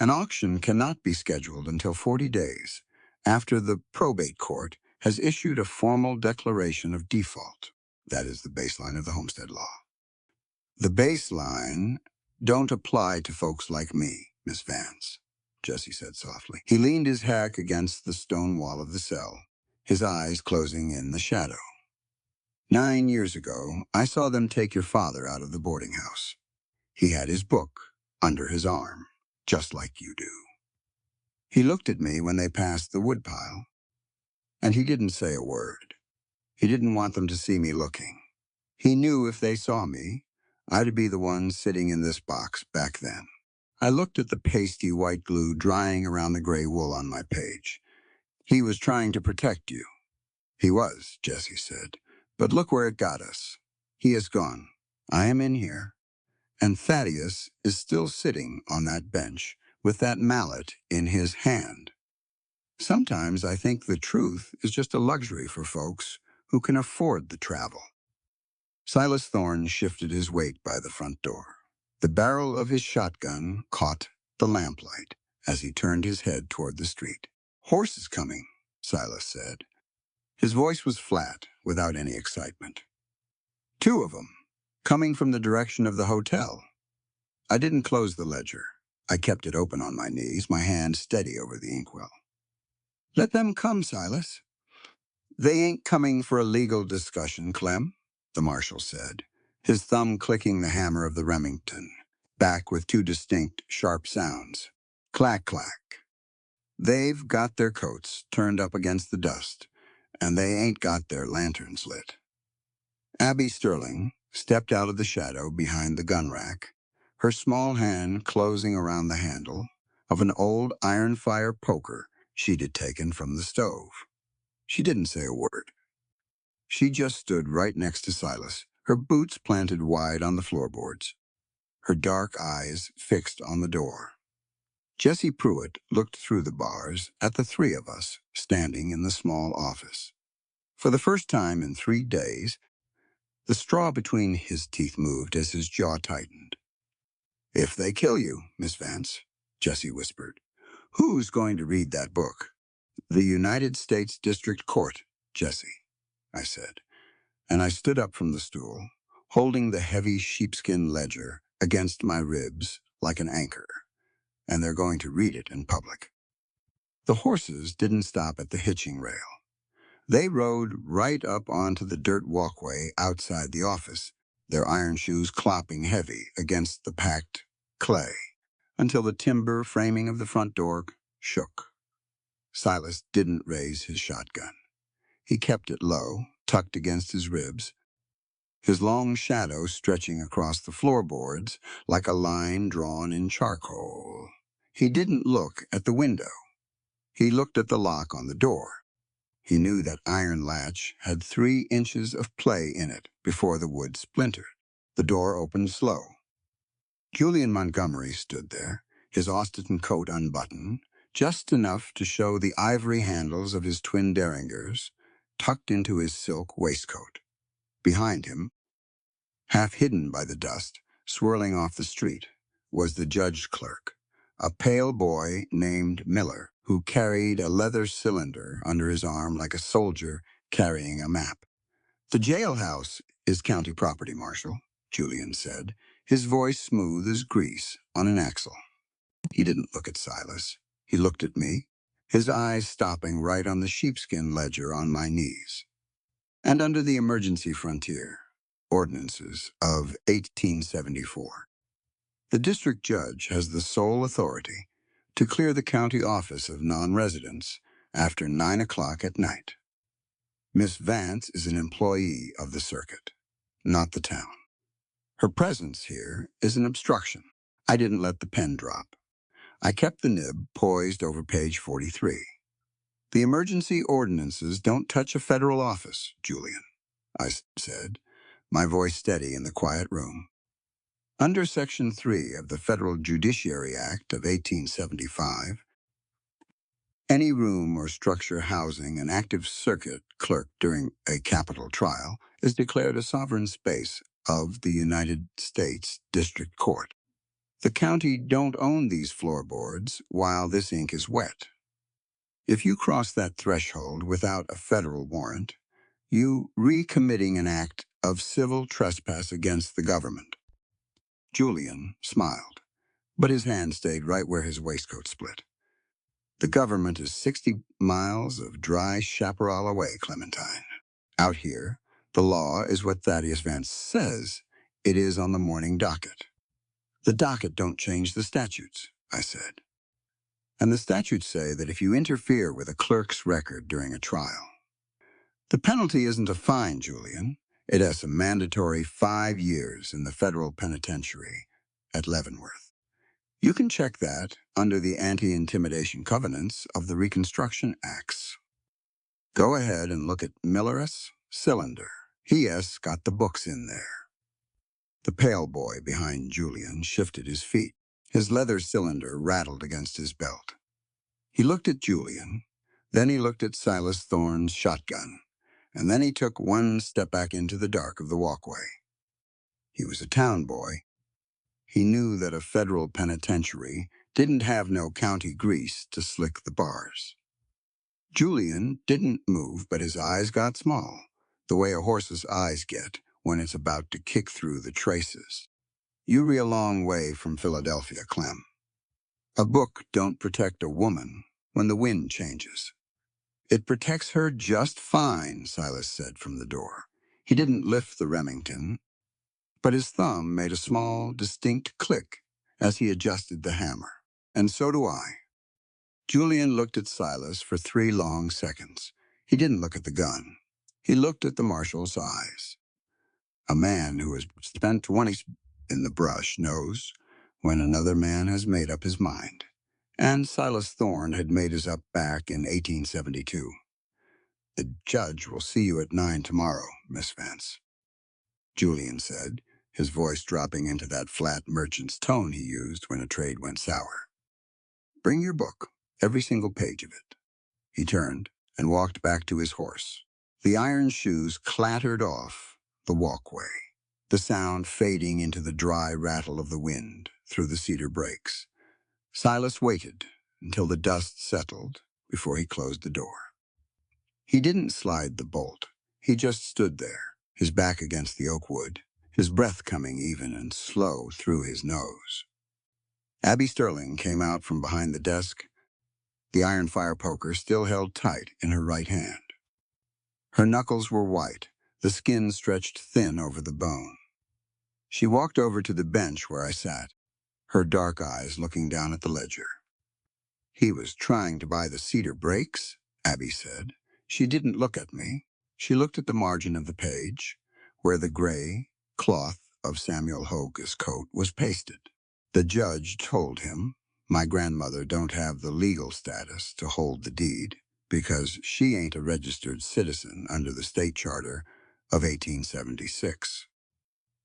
An auction cannot be scheduled until 40 days after the probate court has issued a formal declaration of default. That is the baseline of the homestead law. The baseline don't apply to folks like me, Miss Vance, Jesse said softly. He leaned his hack against the stone wall of the cell, his eyes closing in the shadow. 9 years ago, I saw them take your father out of the boarding house. He had his book under his arm, just like you do. He looked at me when they passed the woodpile, and he didn't say a word. He didn't want them to see me looking. He knew if they saw me, I'd be the one sitting in this box back then. I looked at the pasty white glue drying around the gray wool on my page. He was trying to protect you. He was, Jesse said. But look where it got us. He is gone. I am in here. And Thaddeus is still sitting on that bench with that mallet in his hand. Sometimes I think the truth is just a luxury for folks who can afford the travel. Silas Thorne shifted his weight by the front door. The barrel of his shotgun caught the lamplight as he turned his head toward the street. "Horses coming," Silas said. His voice was flat, without any excitement. "2 of them, coming from the direction of the hotel." I didn't close the ledger. I kept it open on my knees, my hand steady over the inkwell. "Let them come, Silas." "They ain't coming for a legal discussion, Clem," the marshal said, his thumb clicking the hammer of the Remington, back with 2 distinct, sharp sounds. Clack, clack. "They've got their coats turned up against the dust, and they ain't got their lanterns lit." Abby Sterling stepped out of the shadow behind the gun rack, her small hand closing around the handle of an old iron fire poker she'd had taken from the stove. She didn't say a word. She just stood right next to Silas, her boots planted wide on the floorboards, her dark eyes fixed on the door. Jesse Pruitt looked through the bars at the 3 of us standing in the small office. For the first time in 3 days, the straw between his teeth moved as his jaw tightened. "If they kill you, Miss Vance," Jesse whispered, "who's going to read that book?" "The United States District Court, Jesse," I said, and I stood up from the stool, holding the heavy sheepskin ledger against my ribs like an anchor, "and they're going to read it in public." The horses didn't stop at the hitching rail. They rode right up onto the dirt walkway outside the office, their iron shoes clopping heavy against the packed clay, until the timber framing of the front door shook. Silas didn't raise his shotgun. He kept it low, tucked against his ribs, his long shadow stretching across the floorboards like a line drawn in charcoal. He didn't look at the window. He looked at the lock on the door. He knew that iron latch had 3 inches of play in it before the wood splintered. The door opened slow. Julian Montgomery stood there, his Austin coat unbuttoned, just enough to show the ivory handles of his twin derringers tucked into his silk waistcoat. Behind him, half hidden by the dust, swirling off the street, was the judge clerk, a pale boy named Miller, who carried a leather cylinder under his arm like a soldier carrying a map. "The jailhouse is county property, Marshal," Julian said, his voice smooth as grease on an axle. He didn't look at Silas. He looked at me, his eyes stopping right on the sheepskin ledger on my knees. "And under the emergency frontier ordinances of 1874, the district judge has the sole authority to clear the county office of non-residents after 9 o'clock at night. Miss Vance is an employee of the circuit, not the town. Her presence here is an obstruction." I didn't let the pen drop. I kept the nib poised over page 43. "The emergency ordinances don't touch a federal office, Julian," I said, my voice steady in the quiet room. "Under Section 3 of the Federal Judiciary Act of 1875, any room or structure housing an active circuit clerk during a capital trial is declared a sovereign space of the United States District Court. The county don't own these floorboards while this ink is wet. If you cross that threshold without a federal warrant, you recommitting an act of civil trespass against the government." Julian smiled, but his hand stayed right where his waistcoat split. "The government is 60 miles of dry chaparral away, Clementine. Out here, the law is what Thaddeus Vance says it is on the morning docket." "The docket don't change the statutes," I said. "And the statutes say that if you interfere with a clerk's record during a trial, the penalty isn't a fine, Julian. It has a mandatory 5 years in the federal penitentiary at Leavenworth. You can check that under the anti-intimidation covenants of the Reconstruction Acts. Go ahead and look at Miller's cylinder. He has got the books in there." The pale boy behind Julian shifted his feet. His leather cylinder rattled against his belt. He looked at Julian, then he looked at Silas Thorne's shotgun, and then he took one step back into the dark of the walkway. He was a town boy. He knew that a federal penitentiary didn't have no county grease to slick the bars. Julian didn't move, but his eyes got small, the way a horse's eyes get when it's about to kick through the traces. "You be a long way from Philadelphia, Clem. A book don't protect a woman when the wind changes." "It protects her just fine," Silas said from the door. He didn't lift the Remington, but his thumb made a small, distinct click as he adjusted the hammer. "And so do I." Julian looked at Silas for 3 long seconds. He didn't look at the gun. He looked at the marshal's eyes. A man who has spent 20 in the brush knows when another man has made up his mind. And Silas Thorne had made his up back in 1872. "The judge will see you at 9 tomorrow, Miss Vance," Julian said, his voice dropping into that flat merchant's tone he used when a trade went sour. "Bring your book, every single page of it." He turned and walked back to his horse. The iron shoes clattered off the walkway, the sound fading into the dry rattle of the wind through the cedar brakes. Silas waited until the dust settled before he closed the door. He didn't slide the bolt. He just stood there, his back against the oak wood, his breath coming even and slow through his nose. Abby Sterling came out from behind the desk, the iron fire poker still held tight in her right hand. Her knuckles were white, the skin stretched thin over the bone. She walked over to the bench where I sat, her dark eyes looking down at the ledger. "He was trying to buy the cedar brakes," Abby said. She didn't look at me. She looked at the margin of the page, where the gray cloth of Samuel Hoge's coat was pasted. "The judge told him my grandmother don't have the legal status to hold the deed because she ain't a registered citizen under the state charter of 1876.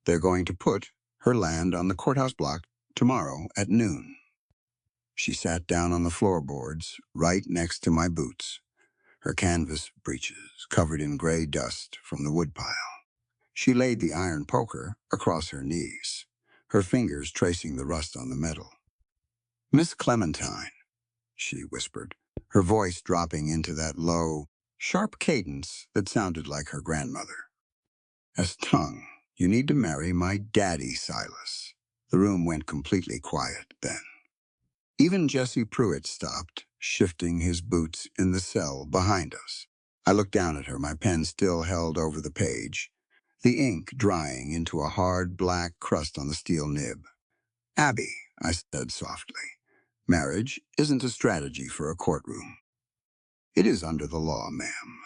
They're going to put her land on the courthouse block tomorrow at noon." She sat down on the floorboards, right next to my boots, her canvas breeches covered in gray dust from the woodpile. She laid the iron poker across her knees, her fingers tracing the rust on the metal. "Miss Clementine," she whispered, her voice dropping into that low, sharp cadence that sounded like her grandmother. "As tongue, you need to marry my daddy, Silas." The room went completely quiet then. Even Jesse Pruitt stopped, shifting his boots in the cell behind us. I looked down at her, my pen still held over the page, the ink drying into a hard black crust on the steel nib. "Abby," I said softly, "marriage isn't a strategy for a courtroom." "It is under the law, ma'am,"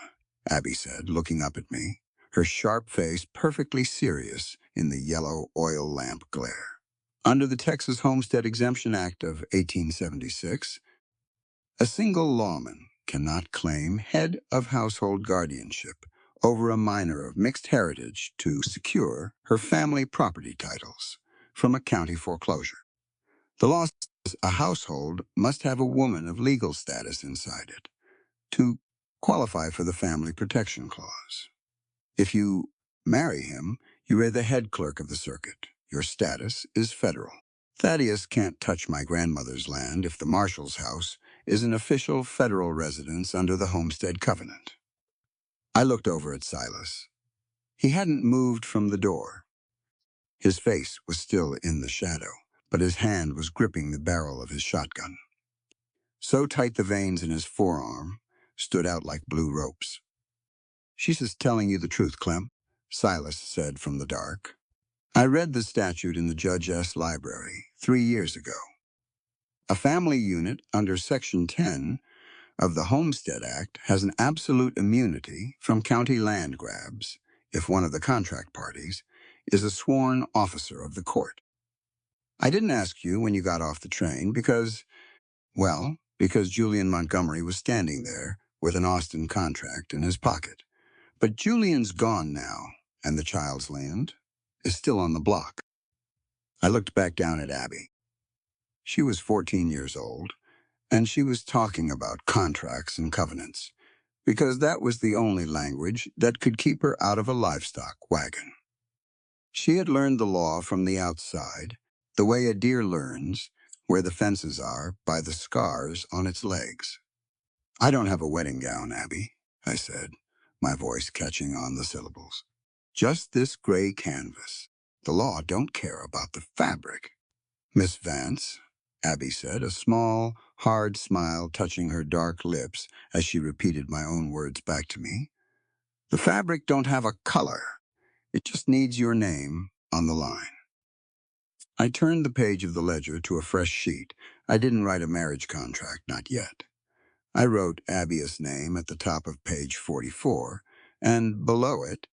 Abby said, looking up at me, her sharp face perfectly serious in the yellow oil lamp glare. "Under the Texas Homestead Exemption Act of 1876, a single lawman cannot claim head of household guardianship over a minor of mixed heritage to secure her family property titles from a county foreclosure. The law says a household must have a woman of legal status inside it to qualify for the Family Protection Clause. If you marry him, you are the head clerk of the circuit. Your status is federal. Thaddeus can't touch my grandmother's land if the marshal's house is an official federal residence under the Homestead Covenant. I looked over at Silas. He hadn't moved from the door. His face was still in the shadow, but his hand was gripping the barrel of his shotgun. So tight the veins in his forearm stood out like blue ropes. "She's just telling you the truth, Clem," Silas said from the dark. "I read the statute in the Judge S. library 3 years ago. A family unit under Section 10 of the Homestead Act has an absolute immunity from county land grabs if one of the contract parties is a sworn officer of the court. I didn't ask you when you got off the train because Julian Montgomery was standing there with an Austin contract in his pocket. But Julian's gone now, and the child's land is still on the block." I looked back down at Abby. She was 14 years old, and she was talking about contracts and covenants, because that was the only language that could keep her out of a livestock wagon. She had learned the law from the outside, the way a deer learns where the fences are by the scars on its legs. "I don't have a wedding gown, Abby," I said, my voice catching on the syllables. "Just this gray canvas. The law don't care about the fabric." "Miss Vance," Abby said, a small, hard smile touching her dark lips as she repeated my own words back to me, "the fabric don't have a color. It just needs your name on the line." I turned the page of the ledger to a fresh sheet. I didn't write a marriage contract, not yet. I wrote Abby's name at the top of page 44, and below it,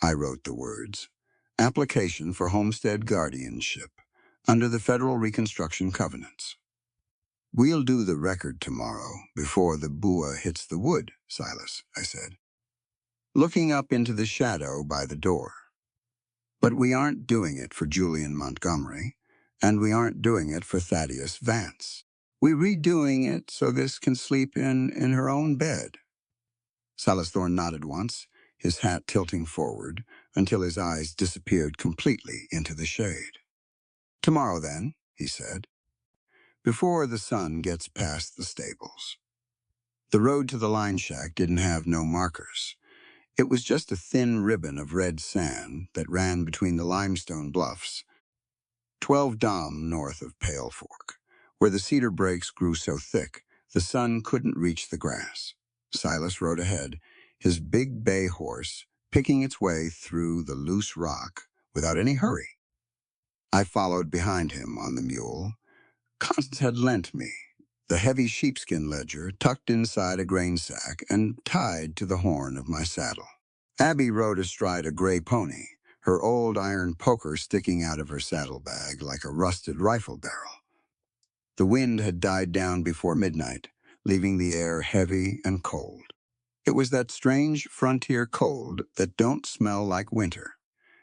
I wrote the words, "Application for Homestead Guardianship under the Federal Reconstruction Covenants." "We'll do the record tomorrow before the bua hits the wood, Silas," I said, looking up into the shadow by the door. "But we aren't doing it for Julian Montgomery, and we aren't doing it for Thaddeus Vance. We're redoing it so this can sleep in her own bed." Silas Thorne nodded once, his hat tilting forward until his eyes disappeared completely into the shade. "Tomorrow, then," he said, "before the sun gets past the stables." The road to the line shack didn't have no markers. It was just a thin ribbon of red sand that ran between the limestone bluffs, 12 dam north of Pale Fork, where the cedar brakes grew so thick the sun couldn't reach the grass. Silas rode ahead, his big bay horse picking its way through the loose rock without any hurry. I followed behind him on the mule. Constance had lent me the heavy sheepskin ledger tucked inside a grain sack and tied to the horn of my saddle. Abby rode astride a gray pony, her old iron poker sticking out of her saddlebag like a rusted rifle barrel. The wind had died down before midnight, leaving the air heavy and cold. It was that strange frontier cold that don't smell like winter.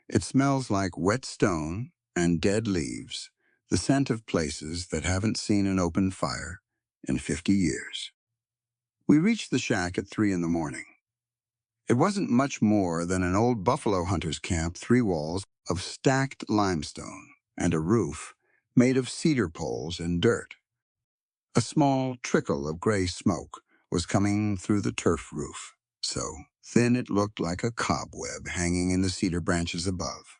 It smells like wet stone and dead leaves, the scent of places that haven't seen an open fire in 50 years. We reached the shack at 3 in the morning. It wasn't much more than an old buffalo hunter's camp, 3 walls of stacked limestone and a roof made of cedar poles and dirt. A small trickle of gray smoke was coming through the turf roof, so thin it looked like a cobweb hanging in the cedar branches above.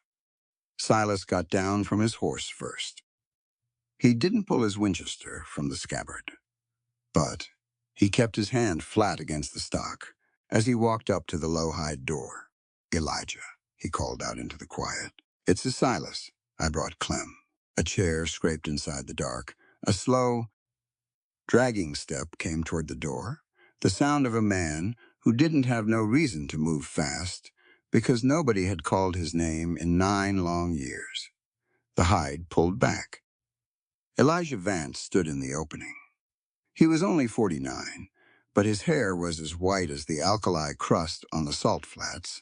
Silas got down from his horse first. He didn't pull his Winchester from the scabbard, but he kept his hand flat against the stock as he walked up to the low-hide door. "Elijah," he called out into the quiet. "It's a Silas. I brought Clem." A chair scraped inside the dark. A slow, dragging step came toward the door, the sound of a man who didn't have no reason to move fast because nobody had called his name in 9 long years. The hide pulled back. Elijah Vance stood in the opening. He was only 49, but his hair was as white as the alkali crust on the salt flats,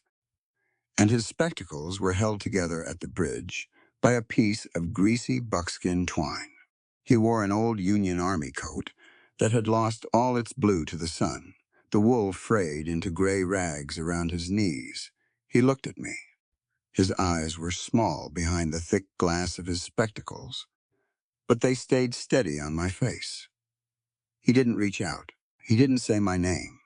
and his spectacles were held together at the bridge by a piece of greasy buckskin twine. He wore an old Union Army coat that had lost all its blue to the sun, the wool frayed into gray rags around his knees. He looked at me. His eyes were small behind the thick glass of his spectacles, but they stayed steady on my face. He didn't reach out. He didn't say my name.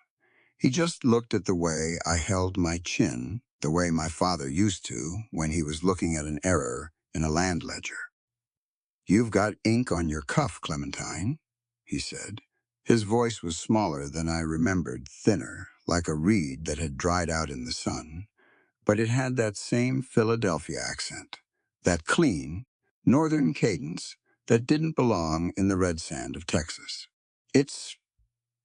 He just looked at the way I held my chin, the way my father used to when he was looking at an error in a land ledger. "You've got ink on your cuff, Clementine," he said. His voice was smaller than I remembered, thinner, like a reed that had dried out in the sun. But it had that same Philadelphia accent, that clean, northern cadence that didn't belong in the red sand of Texas. "It's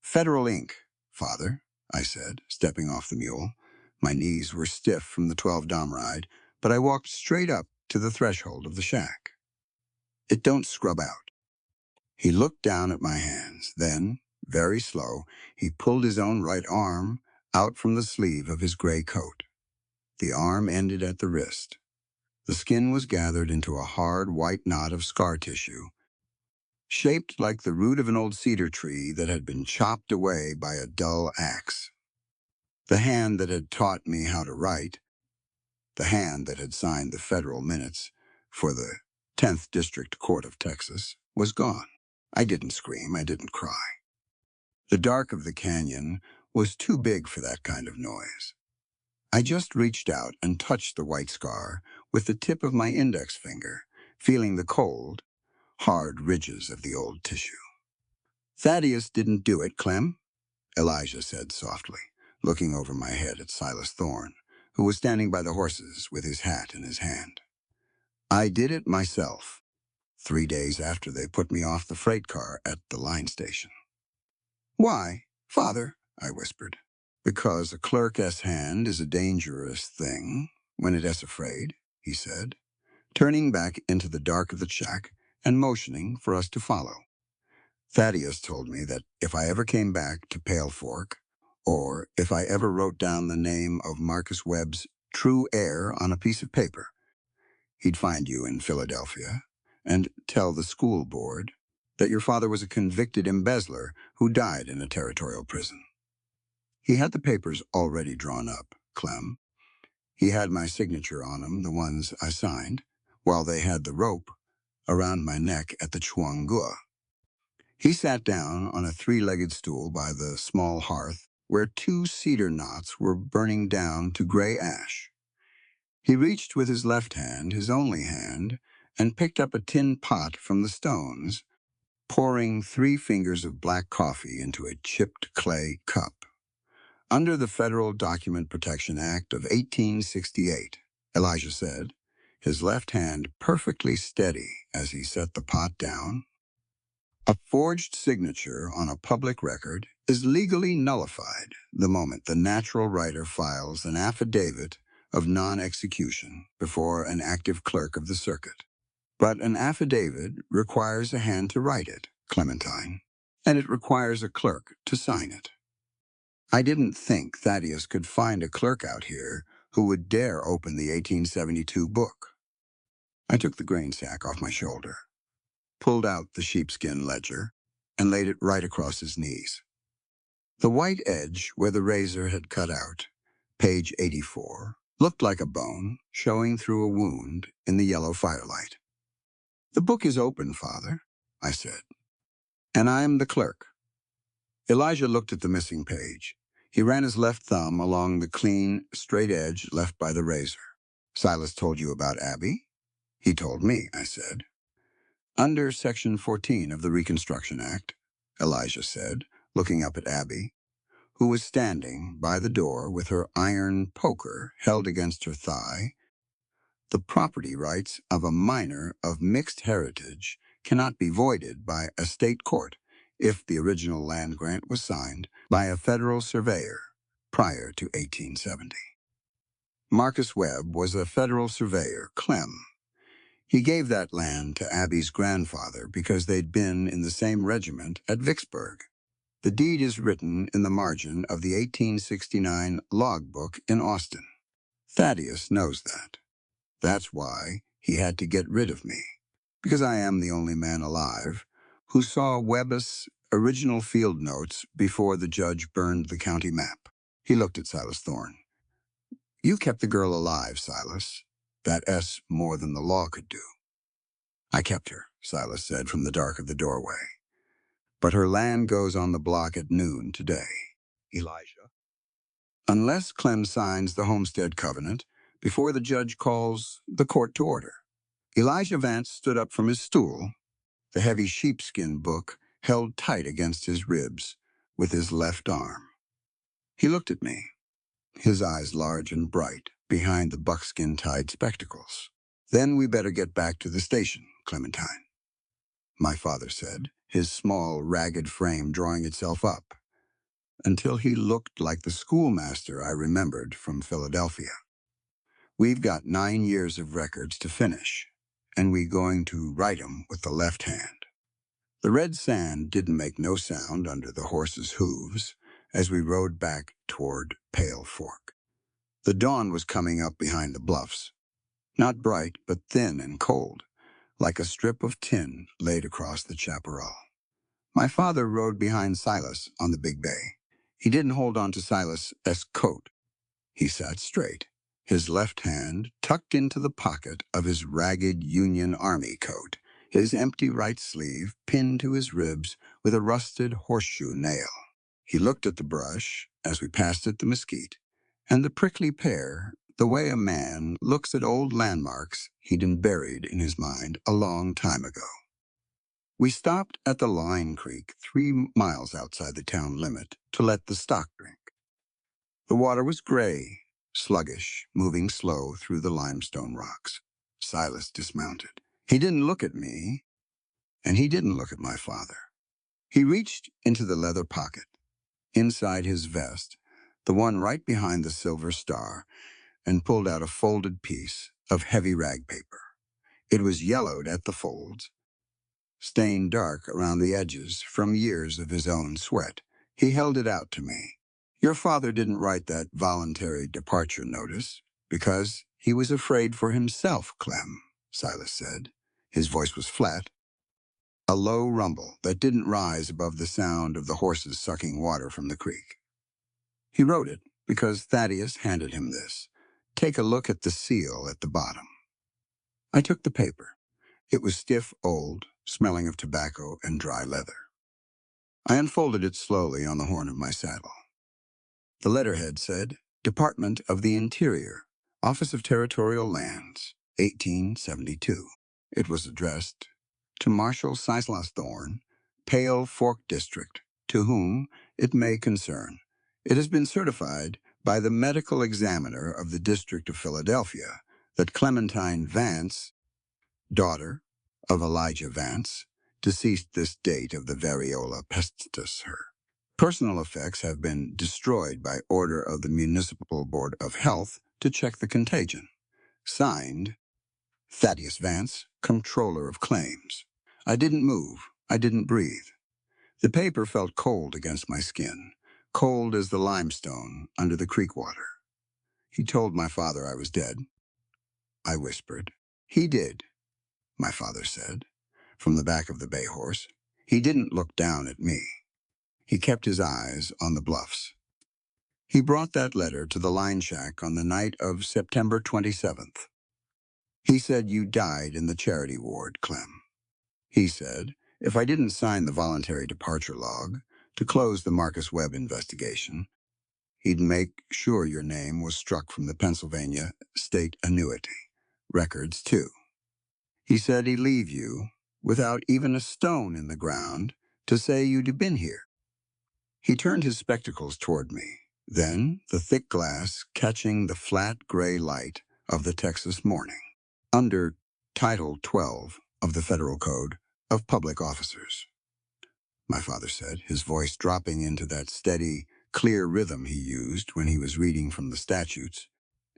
federal ink, Father," I said, stepping off the mule. My knees were stiff from the 12-dom ride, but I walked straight up to the threshold of the shack. "It don't scrub out." He looked down at my hands. Then, very slow, he pulled his own right arm out from the sleeve of his gray coat. The arm ended at the wrist. The skin was gathered into a hard white knot of scar tissue, shaped like the root of an old cedar tree that had been chopped away by a dull axe. The hand that had taught me how to write, the hand that had signed the federal minutes for the 10th District Court of Texas, was gone. I didn't scream. I didn't cry. The dark of the canyon was too big for that kind of noise. I just reached out and touched the white scar with the tip of my index finger, feeling the cold, hard ridges of the old tissue. "Thaddeus didn't do it, Clem," Elijah said softly, looking over my head at Silas Thorne, who was standing by the horses with his hat in his hand. "I did it myself, 3 days after they put me off the freight car at the line station." "Why, Father?" I whispered. "Because a clerk's hand is a dangerous thing when it is afraid," he said, turning back into the dark of the shack and motioning for us to follow. "Thaddeus told me that if I ever came back to Pale Fork, or if I ever wrote down the name of Marcus Webb's true heir on a piece of paper, he'd find you in Philadelphia and tell the school board that your father was a convicted embezzler who died in a territorial prison." He had the papers already drawn up, Clem. He had my signature on them, the ones I signed, while they had the rope around my neck at the Chwangua. He sat down on a 3-legged stool by the small hearth where 2 cedar knots were burning down to gray ash. He reached with his left hand, his only hand, and picked up a tin pot from the stones, pouring 3 fingers of black coffee into a chipped clay cup. "Under the Federal Document Protection Act of 1868, Elijah said, his left hand perfectly steady as he set the pot down, "a forged signature on a public record is legally nullified the moment the natural writer files an affidavit of non-execution before an active clerk of the circuit. But an affidavit requires a hand to write it, Clementine, and it requires a clerk to sign it. I didn't think Thaddeus could find a clerk out here who would dare open the 1872 book." I took the grain sack off my shoulder. pulled out the sheepskin ledger and laid it right across his knees. The white edge where the razor had cut out, page 84, looked like a bone showing through a wound in the yellow firelight. "The book is open, Father," I said, "and I am the clerk." Elijah looked at the missing page. He ran his left thumb along the clean, straight edge left by the razor. "Silas told you about Abby?" "He told me," I said. "Under Section 14 of the Reconstruction Act," Elijah said, looking up at Abby, who was standing by the door with her iron poker held against her thigh, "the property rights of a minor of mixed heritage cannot be voided by a state court if the original land grant was signed by a federal surveyor prior to 1870. Marcus Webb was a federal surveyor, Clem. He gave that land to Abby's grandfather because they'd been in the same regiment at Vicksburg. The deed is written in the margin of the 1869 logbook in Austin. Thaddeus knows that. That's why he had to get rid of me, because I am the only man alive who saw Webb's original field notes before the judge burned the county map. He looked at Silas Thorne. "You kept the girl alive, Silas. That S more than the law could do." "I kept her," Silas said from the dark of the doorway. "But her land goes on the block at noon today, Elijah. Unless Clem signs the Homestead Covenant before the judge calls the court to order." Elijah Vance stood up from his stool, the heavy sheepskin book held tight against his ribs with his left arm. He looked at me, his eyes large and bright behind the buckskin-tied spectacles. "Then we better get back to the station, Clementine," my father said, his small, ragged frame drawing itself up, until he looked like the schoolmaster I remembered from Philadelphia. "We've got 9 years of records to finish, and we going to write 'em with the left hand." The red sand didn't make no sound under the horses' hooves as we rode back toward Pale Fork. The dawn was coming up behind the bluffs, not bright but thin and cold, like a strip of tin laid across the chaparral. My father rode behind Silas on the big bay. He didn't hold on to Silas's coat. He sat straight, his left hand tucked into the pocket of his ragged Union Army coat, his empty right sleeve pinned to his ribs with a rusted horseshoe nail. He looked at the brush as we passed it the mesquite, and the prickly pear the way a man looks at old landmarks he'd buried in his mind a long time ago. We stopped at the Line Creek 3 miles outside the town limit to let the stock drink. The water was gray, sluggish, moving slow through the limestone rocks. Silas dismounted. He didn't look at me, and he didn't look at my father. He reached into the leather pocket, inside his vest, the one right behind the silver star, and pulled out a folded piece of heavy rag paper. It was yellowed at the folds, stained dark around the edges from years of his own sweat. He held it out to me. "Your father didn't write that voluntary departure notice because he was afraid for himself, Clem," Silas said. His voice was flat, a low rumble that didn't rise above the sound of the horses sucking water from the creek. "He wrote it because Thaddeus handed him this. Take a look at the seal at the bottom." I took the paper. It was stiff, old, smelling of tobacco and dry leather. I unfolded it slowly on the horn of my saddle. The letterhead said, "Department of the Interior, Office of Territorial Lands, 1872. It was addressed to Marshal Silas Thorne, Pale Fork District, to whom it may concern. It has been certified by the medical examiner of the District of Philadelphia that Clementine Vance, daughter of Elijah Vance, deceased this date of the variola pestis her. Personal effects have been destroyed by order of the Municipal Board of Health to check the contagion. Signed, Thaddeus Vance, Comptroller of Claims." I didn't move. I didn't breathe. The paper felt cold against my skin, cold as the limestone under the creek water. "He told my father I was dead," I whispered. "He did," my father said. from the back of the bay horse. He didn't look down at me. He kept his eyes on the bluffs. He brought that letter to the line shack on the night of September 27th. He said you died in the charity ward, Clem. He said, if I didn't sign the voluntary departure log to close the Marcus Webb investigation, he'd make sure your name was struck from the Pennsylvania state annuity records, too. He said he'd leave you without even a stone in the ground to say you'd been here. He turned his spectacles toward me, then the thick glass catching the flat gray light of the Texas morning. Under Title 12 of the Federal Code of Public Officers, my father said, his voice dropping into that steady, clear rhythm he used when he was reading from the statutes.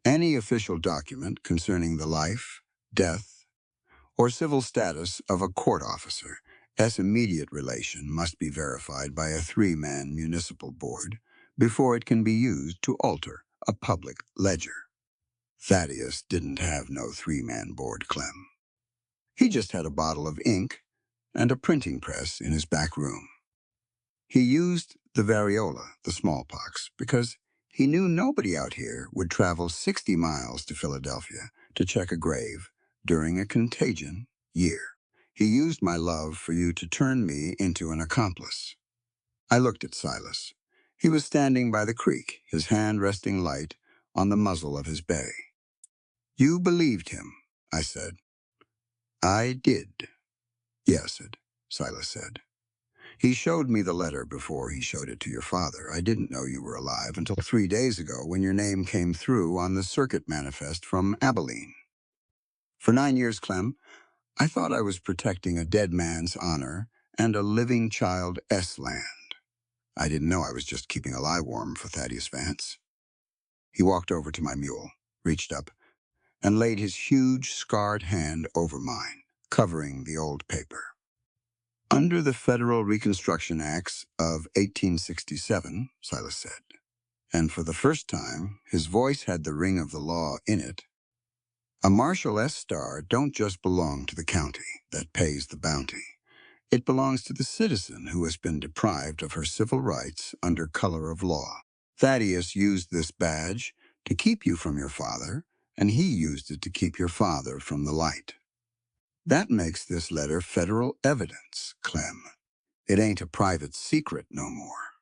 Any official document concerning the life, death, or civil status of a court officer, S immediate relation must be verified by a 3-man municipal board before it can be used to alter a public ledger. Thaddeus didn't have no 3-man board, Clem. He just had a bottle of ink and a printing press in his back room. He used the variola, the smallpox, because he knew nobody out here would travel 60 miles to Philadelphia to check a grave during a contagion year. He used my love for you to turn me into an accomplice. I looked at Silas. He was standing by the creek, his hand resting light on the muzzle of his bay. You believed him, I said. I did. Yes, Silas said. He showed me the letter before he showed it to your father. I didn't know you were alive until 3 days ago when your name came through on the circuit manifest from Abilene. For 9 years, Clem, I thought I was protecting a dead man's honor and a living child S-land. I didn't know I was just keeping a lie warm for Thaddeus Vance. He walked over to my mule, reached up, and laid his huge, scarred hand over mine, covering the old paper. Under the Federal Reconstruction Acts of 1867, Silas said, and for the first time, his voice had the ring of the law in it, a Marshal S. Star don't just belong to the county that pays the bounty. It belongs to the citizen who has been deprived of her civil rights under color of law. Thaddeus used this badge to keep you from your father, and he used it to keep your father from the light. That makes this letter federal evidence, Clem. It ain't a private secret no more.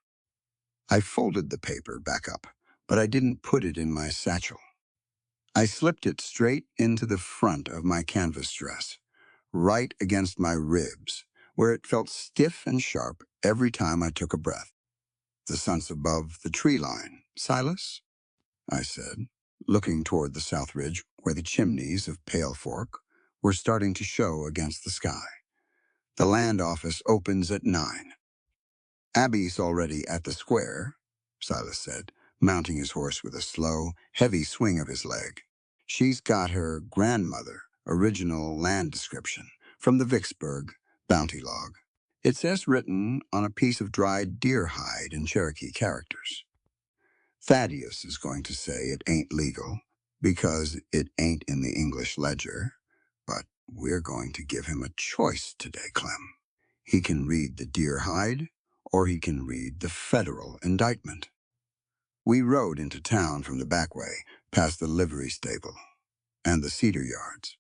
I folded the paper back up, but I didn't put it in my satchel. I slipped it straight into the front of my canvas dress, right against my ribs, where it felt stiff and sharp every time I took a breath. The sun's above the tree line, Silas? I said, looking toward the south ridge where the chimneys of Pale Fork were starting to show against the sky. The land office opens at 9. Abby's already at the square, Silas said, mounting his horse with a slow, heavy swing of his leg. She's got her grandmother original land description from the Vicksburg bounty log. It says written on a piece of dried deer hide in Cherokee characters. Thaddeus is going to say it ain't legal because it ain't in the English ledger, but we're going to give him a choice today, Clem. He can read the deer hide, or he can read the federal indictment. We rode into town from the back way, past the livery stable and the cedar yards.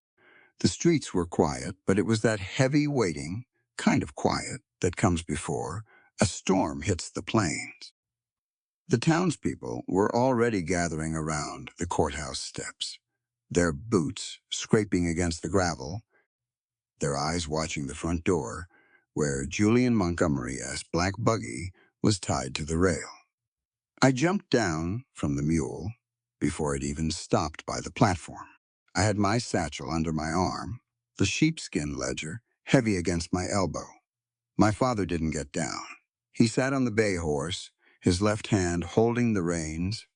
The streets were quiet, but it was that heavy waiting, kind of quiet, that comes before a storm hits the plains. The townspeople were already gathering around the courthouse steps, their boots scraping against the gravel, their eyes watching the front door, where Julian Montgomery's black buggy was tied to the rail. I jumped down from the mule before it even stopped by the platform. I had my satchel under my arm, the sheepskin ledger heavy against my elbow. My father didn't get down. He sat on the bay horse, his left hand holding the reins,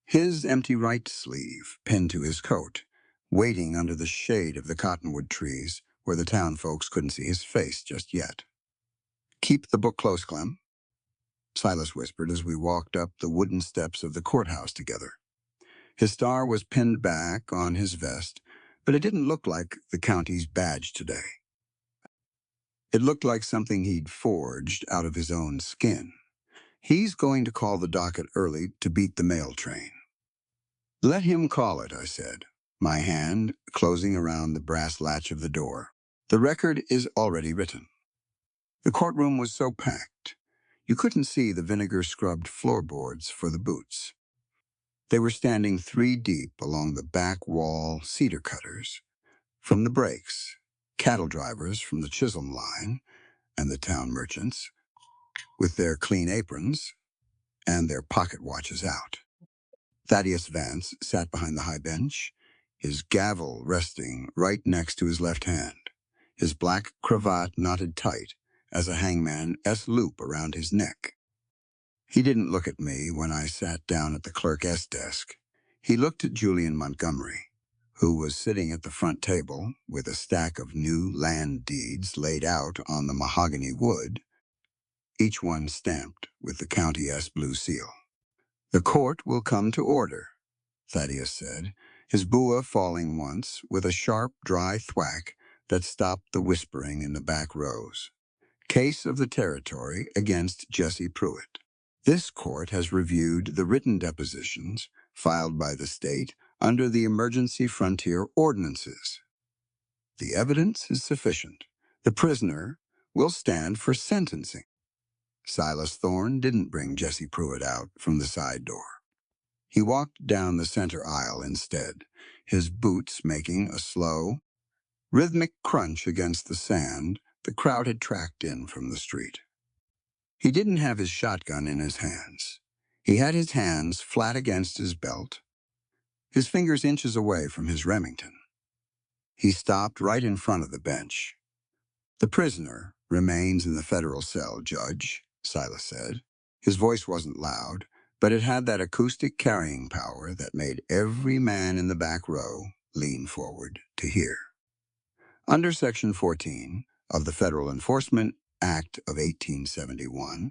his empty right sleeve pinned to his coat, waiting under the shade of the cottonwood trees where the town folks couldn't see his face just yet. Keep the book close, Clem, Silas whispered as we walked up the wooden steps of the courthouse together. His star was pinned back on his vest, but it didn't look like the county's badge today. It looked like something he'd forged out of his own skin. He's going to call the docket early to beat the mail train. Let him call it, I said, my hand closing around the brass latch of the door. The record is already written. The courtroom was so packed, you couldn't see the vinegar-scrubbed floorboards for the boots. They were standing 3 deep along the back wall cedar cutters. From the brakes, cattle drivers from the Chisholm line, and the town merchants, with their clean aprons and their pocket watches out. Thaddeus Vance sat behind the high bench, his gavel resting right next to his left hand, his black cravat knotted tight as a hangman S-loop around his neck. He didn't look at me when I sat down at the clerk's desk. He looked at Julian Montgomery, who was sitting at the front table with a stack of new land deeds laid out on the mahogany wood, each one stamped with the County S blue seal. "The court will come to order," Thaddeus said, his bua falling once with a sharp, dry thwack that stopped the whispering in the back rows. "Case of the territory against Jesse Pruitt. This court has reviewed the written depositions filed by the state under the Emergency Frontier Ordinances. The evidence is sufficient. The prisoner will stand for sentencing." Silas Thorne didn't bring Jesse Pruitt out from the side door. He walked down the center aisle instead, his boots making a slow, rhythmic crunch against the sand the crowd had tracked in from the street. He didn't have his shotgun in his hands. He had his hands flat against his belt, his fingers inches away from his Remington. He stopped right in front of the bench. "The prisoner remains in the federal cell, Judge," Silas said. His voice wasn't loud, but it had that acoustic carrying power that made every man in the back row lean forward to hear. Under Section 14 of the Federal Enforcement Act of 1871,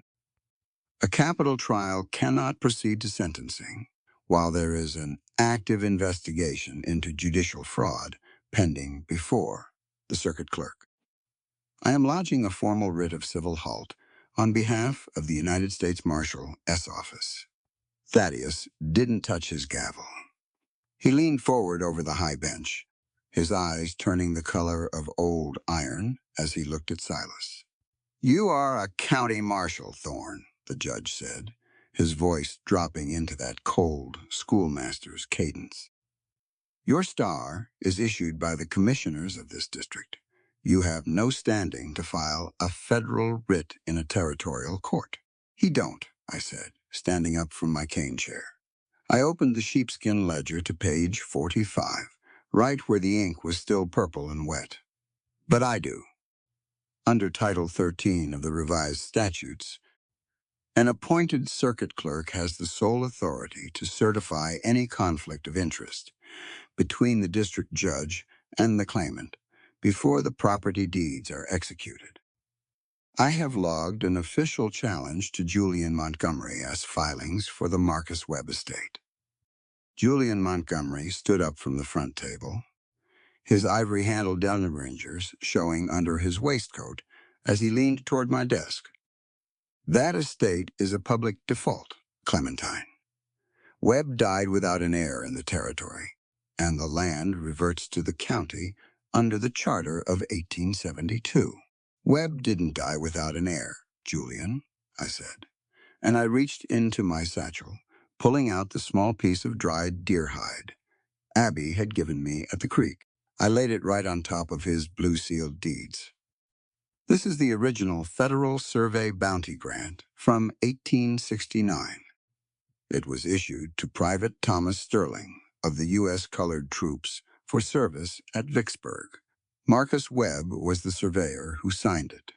a capital trial cannot proceed to sentencing while there is an active investigation into judicial fraud pending before the circuit clerk. I am lodging a formal writ of civil halt on behalf of the United States Marshal S. Office. Thaddeus didn't touch his gavel. He leaned forward over the high bench, his eyes turning the color of old iron as he looked at Silas. "You are a county marshal, Thorne," the judge said, his voice dropping into that cold schoolmaster's cadence. "Your star is issued by the commissioners of this district. You have no standing to file a federal writ in a territorial court." "He don't," I said, standing up from my cane chair. I opened the sheepskin ledger to page 45, right where the ink was still purple and wet. "But I do. Under Title 13 of the revised statutes, an appointed circuit clerk has the sole authority to certify any conflict of interest between the district judge and the claimant before the property deeds are executed. I have logged an official challenge to Julian Montgomery as filings for the Marcus Webb estate." Julian Montgomery stood up from the front table, his ivory-handled Delringers showing under his waistcoat as he leaned toward my desk. "That estate is a public default, Clementine. Webb died without an heir in the territory, and the land reverts to the county under the Charter of 1872. "Webb didn't die without an heir, Julian," I said, and I reached into my satchel, pulling out the small piece of dried deer hide Abby had given me at the creek. I laid it right on top of his blue-sealed deeds. "This is the original Federal Survey Bounty Grant from 1869. It was issued to Private Thomas Sterling of the U.S. Colored Troops for service at Vicksburg. Marcus Webb was the surveyor who signed it.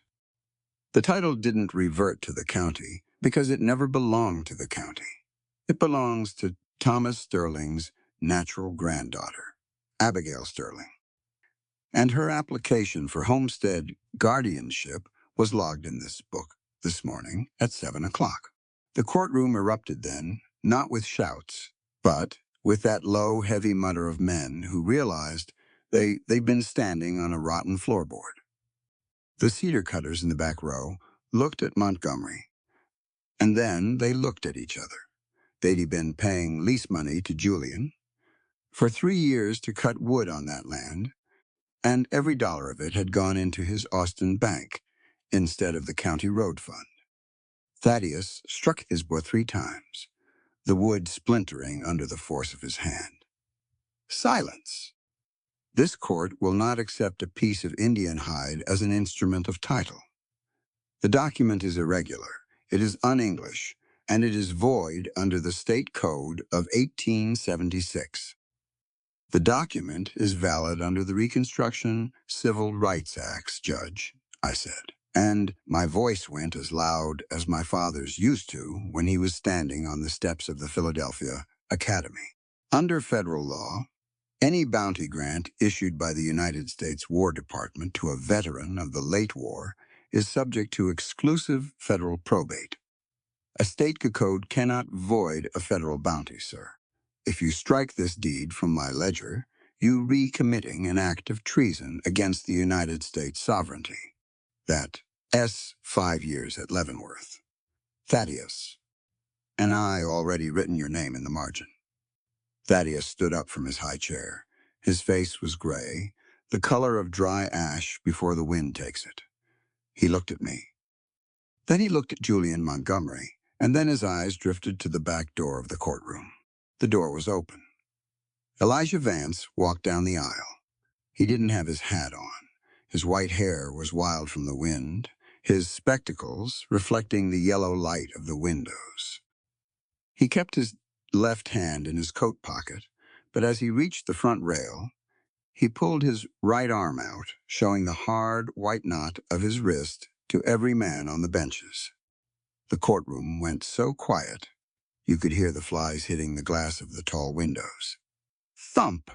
The title didn't revert to the county because it never belonged to the county. It belongs to Thomas Sterling's natural granddaughter, Abigail Sterling. And her application for homestead guardianship was logged in this book this morning at 7 o'clock. The courtroom erupted then, not with shouts, but with that low, heavy mutter of men who realized they'd been standing on a rotten floorboard. The cedar cutters in the back row looked at Montgomery, and then they looked at each other. They'd been paying lease money to Julian for 3 years to cut wood on that land, and every dollar of it had gone into his Austin bank instead of the county road fund. Thaddeus struck his bow 3 times, the wood splintering under the force of his hand. Silence. This court will not accept a piece of Indian hide as an instrument of title. The document is irregular, it is un-English, and it is void under the state code of 1876. The document is valid under the Reconstruction Civil Rights Acts, Judge, I said, and my voice went as loud as my father's used to when he was standing on the steps of the Philadelphia Academy. Under federal law, any bounty grant issued by the United States War Department to a veteran of the late war is subject to exclusive federal probate. A state code cannot void a federal bounty, sir. If you strike this deed from my ledger, you recommitting an act of treason against the United States sovereignty. That S 5 years at Leavenworth. Thaddeus. And I already written your name in the margin. Thaddeus stood up from his high chair. His face was gray, the color of dry ash before the wind takes it. He looked at me. Then he looked at Julian Montgomery, and then his eyes drifted to the back door of the courtroom. The door was open. Elijah Vance walked down the aisle. He didn't have his hat on. His white hair was wild from the wind, his spectacles reflecting the yellow light of the windows. He kept his left hand in his coat pocket, but as he reached the front rail, he pulled his right arm out, showing the hard white knot of his wrist to every man on the benches. The courtroom went so quiet, you could hear the flies hitting the glass of the tall windows. Thump!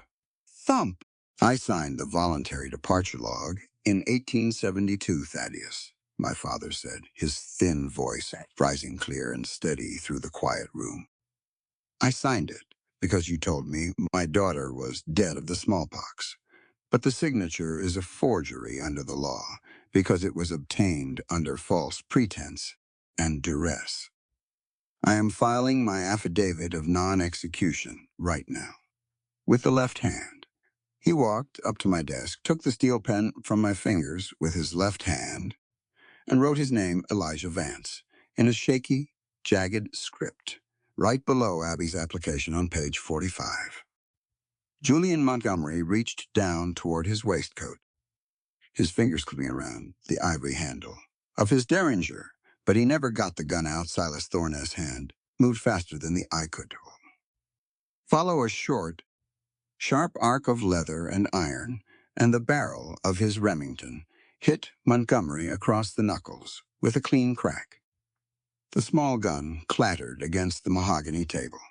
Thump! I signed the voluntary departure log in 1872, Thaddeus, my father said, his thin voice rising clear and steady through the quiet room. I signed it because you told me my daughter was dead of the smallpox. But the signature is a forgery under the law because it was obtained under false pretense and duress. I am filing my affidavit of non-execution right now, with the left hand. He walked up to my desk, took the steel pen from my fingers with his left hand, and wrote his name, Elijah Vance, in a shaky, jagged script, right below Abby's application on page 45. Julian Montgomery reached down toward his waistcoat, his fingers clipping around the ivory handle of his Derringer, but he never got the gun out. Silas Thorness' hand moved faster than the eye could hold. Follow a short, sharp arc of leather and iron, and the barrel of his Remington hit Montgomery across the knuckles with a clean crack. The small gun clattered against the mahogany table,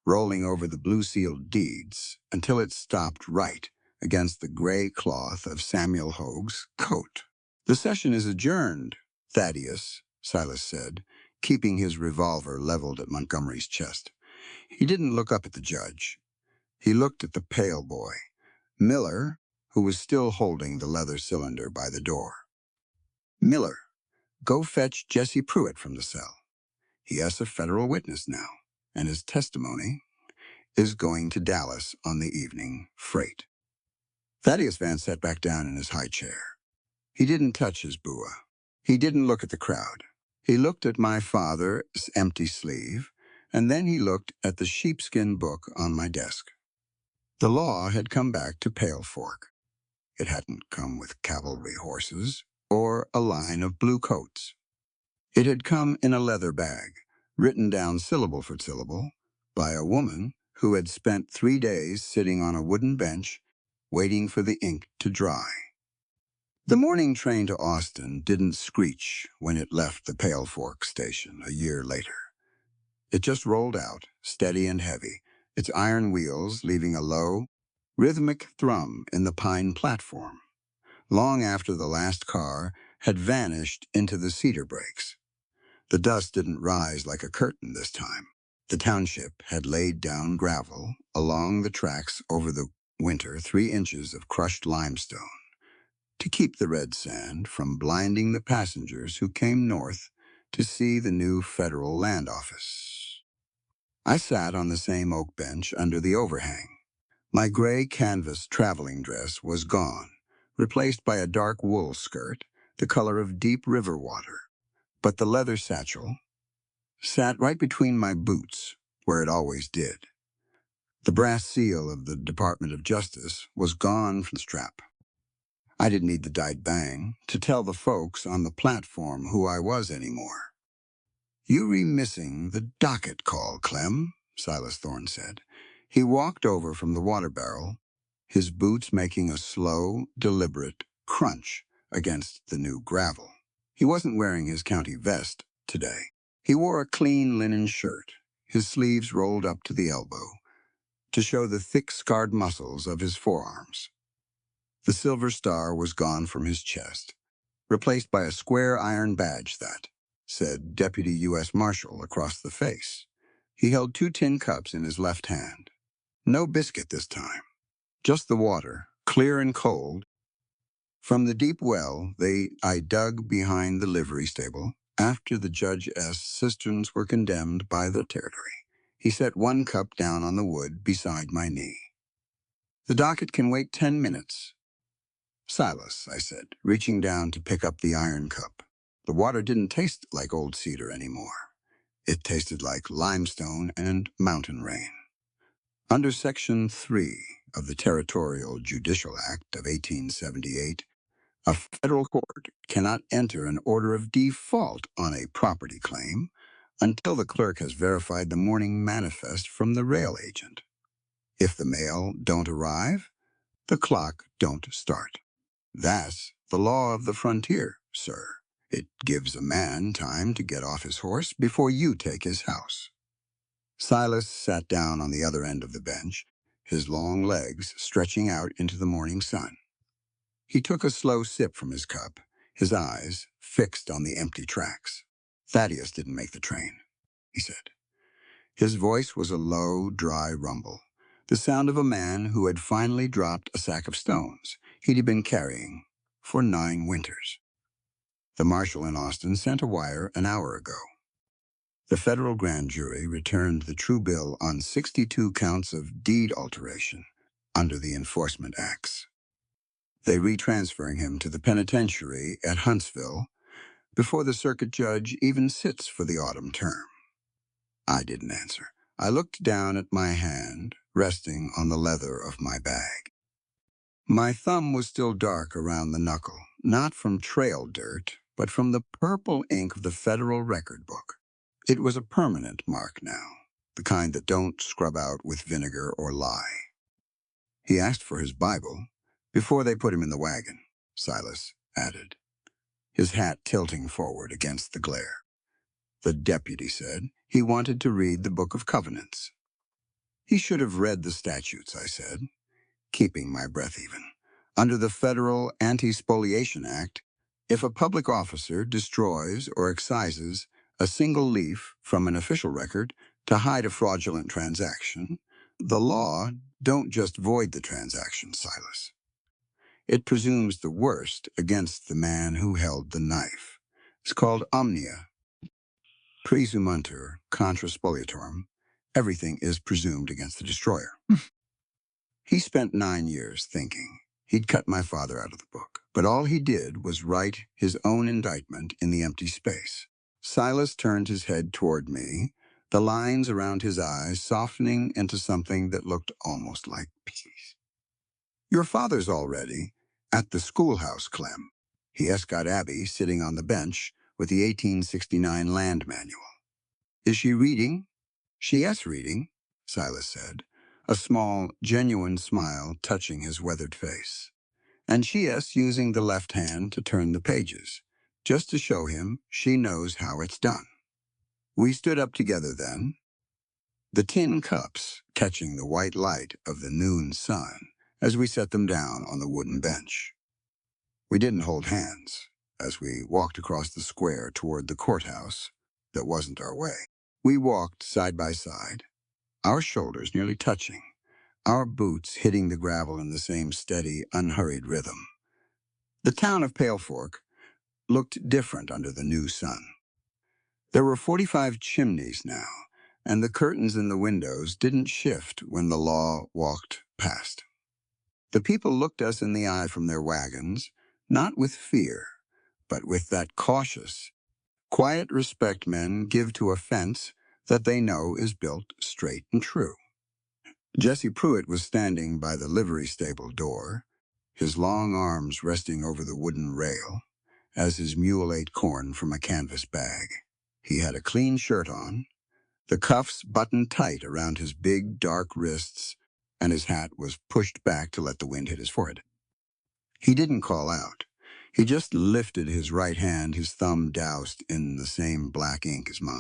rolling over the blue-sealed deeds until it stopped right against the gray cloth of Samuel Hoag's coat. The session is adjourned, Thaddeus, Silas said, keeping his revolver leveled at Montgomery's chest. He didn't look up at the judge. He looked at the pale boy, Miller, who was still holding the leather cylinder by the door. Miller, go fetch Jesse Pruitt from the cell. He has a federal witness now, and his testimony is going to Dallas on the evening freight. Thaddeus Vance sat back down in his high chair. He didn't touch his bua. He didn't look at the crowd. He looked at my father's empty sleeve, and then he looked at the sheepskin book on my desk. The law had come back to Pale Fork. It hadn't come with cavalry horses or a line of blue coats. It had come in a leather bag, written down syllable for syllable, by a woman who had spent 3 days sitting on a wooden bench waiting for the ink to dry. The morning train to Austin didn't screech when it left the Pale Fork station a year later. It just rolled out, steady and heavy, its iron wheels leaving a low, rhythmic thrum in the pine platform, long after the last car had vanished into the cedar breaks. The dust didn't rise like a curtain this time. The township had laid down gravel along the tracks over the winter, 3 inches of crushed limestone. to keep the red sand from blinding the passengers who came north to see the new federal land office. I sat on the same oak bench under the overhang. My gray canvas traveling dress was gone, replaced by a dark wool skirt, the color of deep river water. But the leather satchel sat right between my boots, where it always did. The brass seal of the Department of Justice was gone from the strap. I didn't need the dyed bang to tell the folks on the platform who I was anymore. "You missing the docket call, Clem," Silas Thorne said. He walked over from the water barrel, his boots making a slow, deliberate crunch against the new gravel. He wasn't wearing his county vest today. He wore a clean linen shirt, his sleeves rolled up to the elbow, to show the thick, scarred muscles of his forearms. The silver star was gone from his chest, replaced by a square iron badge that said Deputy U.S. Marshal across the face. He held 2 tin cups in his left hand. No biscuit this time, just the water, clear and cold, from the deep well I dug behind the livery stable after the Judge S. cisterns were condemned by the territory. He set 1 cup down on the wood beside my knee. "The docket can wait 10 minutes. "Silas," I said, reaching down to pick up the iron cup. The water didn't taste like old cedar anymore. It tasted like limestone and mountain rain. Under Section 3 of the Territorial Judicial Act of 1878, a federal court cannot enter an order of default on a property claim until the clerk has verified the morning manifest from the rail agent. If the mail don't arrive, the clock don't start. That's the law of the frontier, sir. It gives a man time to get off his horse before you take his house." Silas sat down on the other end of the bench, his long legs stretching out into the morning sun. He took a slow sip from his cup, his eyes fixed on the empty tracks. "Thaddeus didn't make the train," he said. His voice was a low, dry rumble, the sound of a man who had finally dropped a sack of stones he'd been carrying for 9 winters. "The marshal in Austin sent a wire an hour ago. The federal grand jury returned the true bill on 62 counts of deed alteration under the Enforcement Acts. They're retransferring him to the penitentiary at Huntsville before the circuit judge even sits for the autumn term." I didn't answer. I looked down at my hand, resting on the leather of my bag. My thumb was still dark around the knuckle, not from trail dirt, but from the purple ink of the federal record book. It was a permanent mark now, the kind that don't scrub out with vinegar or lye. "He asked for his Bible before they put him in the wagon," Silas added, his hat tilting forward against the glare. "The deputy said he wanted to read the Book of Covenants." "He should have read the statutes," I said, keeping my breath even. Under the Federal Anti-Spoliation Act, if a public officer destroys or excises a single leaf from an official record to hide a fraudulent transaction, the law don't just void the transaction, Silas. It presumes the worst against the man who held the knife. It's called omnia presumuntur contra spoliatorum. Everything is presumed against the destroyer. He spent 9 years thinking he'd cut my father out of the book, but all he did was write his own indictment in the empty space. Silas turned his head toward me, the lines around his eyes softening into something that looked almost like peace. "Your father's already at the schoolhouse, Clem." He got Abby sitting on the bench with the 1869 land manual. "Is she reading?" "She's reading," Silas said, a small, genuine smile touching his weathered face. "And she's using the left hand to turn the pages, just to show him she knows how it's done." We stood up together then, the tin cups catching the white light of the noon sun as we set them down on the wooden bench. We didn't hold hands as we walked across the square toward the courthouse that wasn't our way. We walked side by side, our shoulders nearly touching, our boots hitting the gravel in the same steady, unhurried rhythm. The town of Pale Fork looked different under the new sun. There were 45 chimneys now, and the curtains in the windows didn't shift when the law walked past. The people looked us in the eye from their wagons, not with fear, but with that cautious, quiet respect men give to a fence that they know is built straight and true. Jesse Pruitt was standing by the livery stable door, his long arms resting over the wooden rail, as his mule ate corn from a canvas bag. He had a clean shirt on, the cuffs buttoned tight around his big, dark wrists, and his hat was pushed back to let the wind hit his forehead. He didn't call out. He just lifted his right hand, his thumb doused in the same black ink as mine,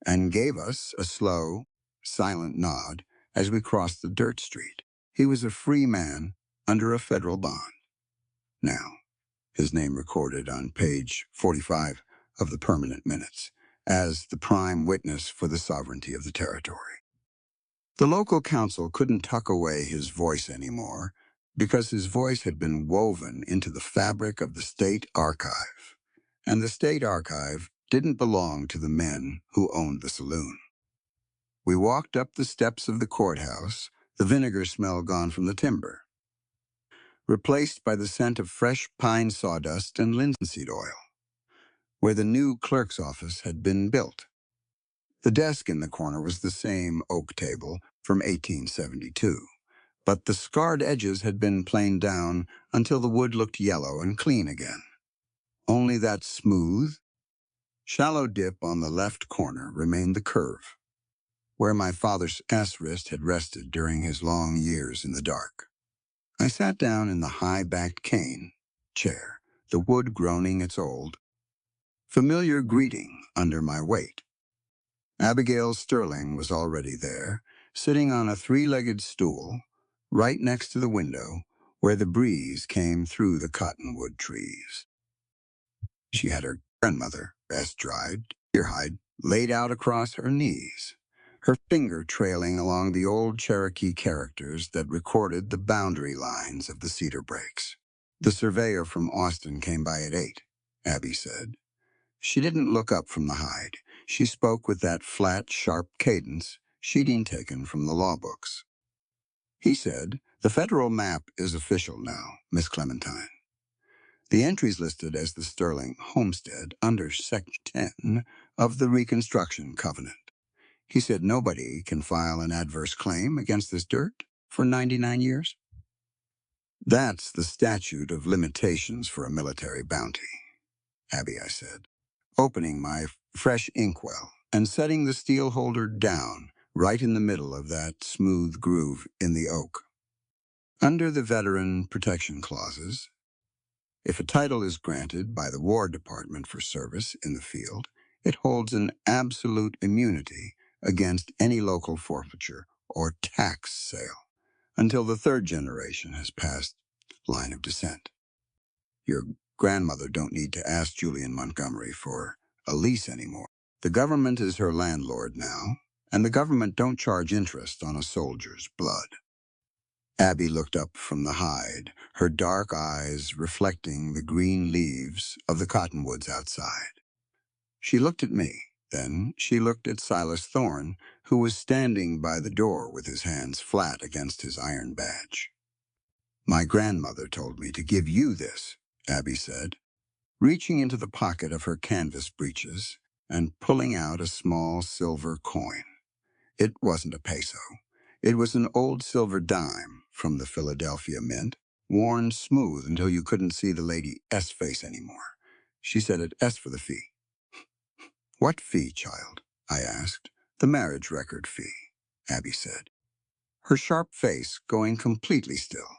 and gave us a slow, silent nod as we crossed the dirt street. He was a free man under a federal bond. Now, his name recorded on page 45 of the permanent minutes as the prime witness for the sovereignty of the territory. The local council couldn't tuck away his voice anymore because his voice had been woven into the fabric of the state archive. And the state archive didn't belong to the men who owned the saloon. We walked up the steps of the courthouse, the vinegar smell gone from the timber, replaced by the scent of fresh pine sawdust and linseed oil, where the new clerk's office had been built. The desk in the corner was the same oak table from 1872, but the scarred edges had been planed down until the wood looked yellow and clean again. Only that smooth, shallow dip on the left corner remained the curve, where my father's ass wrist had rested during his long years in the dark. I sat down in the high-backed cane chair, the wood groaning its old, familiar greeting under my weight. Abigail Sterling was already there, sitting on a three-legged stool, right next to the window where the breeze came through the cottonwood trees. She had her grandmother, best-dried, deer-hide, laid out across her knees, her finger trailing along the old Cherokee characters that recorded the boundary lines of the cedar breaks. The surveyor from Austin came by at 8, Abby said. She didn't look up from the hide. She spoke with that flat, sharp cadence she'd taken from the law books. He said, "The federal map is official now, Miss Clementine. The entries listed as the Sterling homestead under Section 10 of the Reconstruction Covenant. He said nobody can file an adverse claim against this dirt for 99 years. That's the statute of limitations for a military bounty." "Abby," I said, opening my fresh inkwell and setting the steel holder down right in the middle of that smooth groove in the oak. "Under the veteran protection clauses, if a title is granted by the War Department for service in the field, it holds an absolute immunity against any local forfeiture or tax sale until the third generation has passed line of descent. Your grandmother don't need to ask Julian Montgomery for a lease anymore. The government is her landlord now, and the government don't charge interest on a soldier's blood." Abby looked up from the hide, her dark eyes reflecting the green leaves of the cottonwoods outside. She looked at me, then she looked at Silas Thorne, who was standing by the door with his hands flat against his iron badge. "My grandmother told me to give you this," Abby said, reaching into the pocket of her canvas breeches and pulling out a small silver coin. It wasn't a peso. It was an old silver dime from the Philadelphia Mint, worn smooth until you couldn't see the Lady S face anymore. She said it S for the fee. "What fee, child?" I asked. "The marriage record fee," Abby said, her sharp face going completely still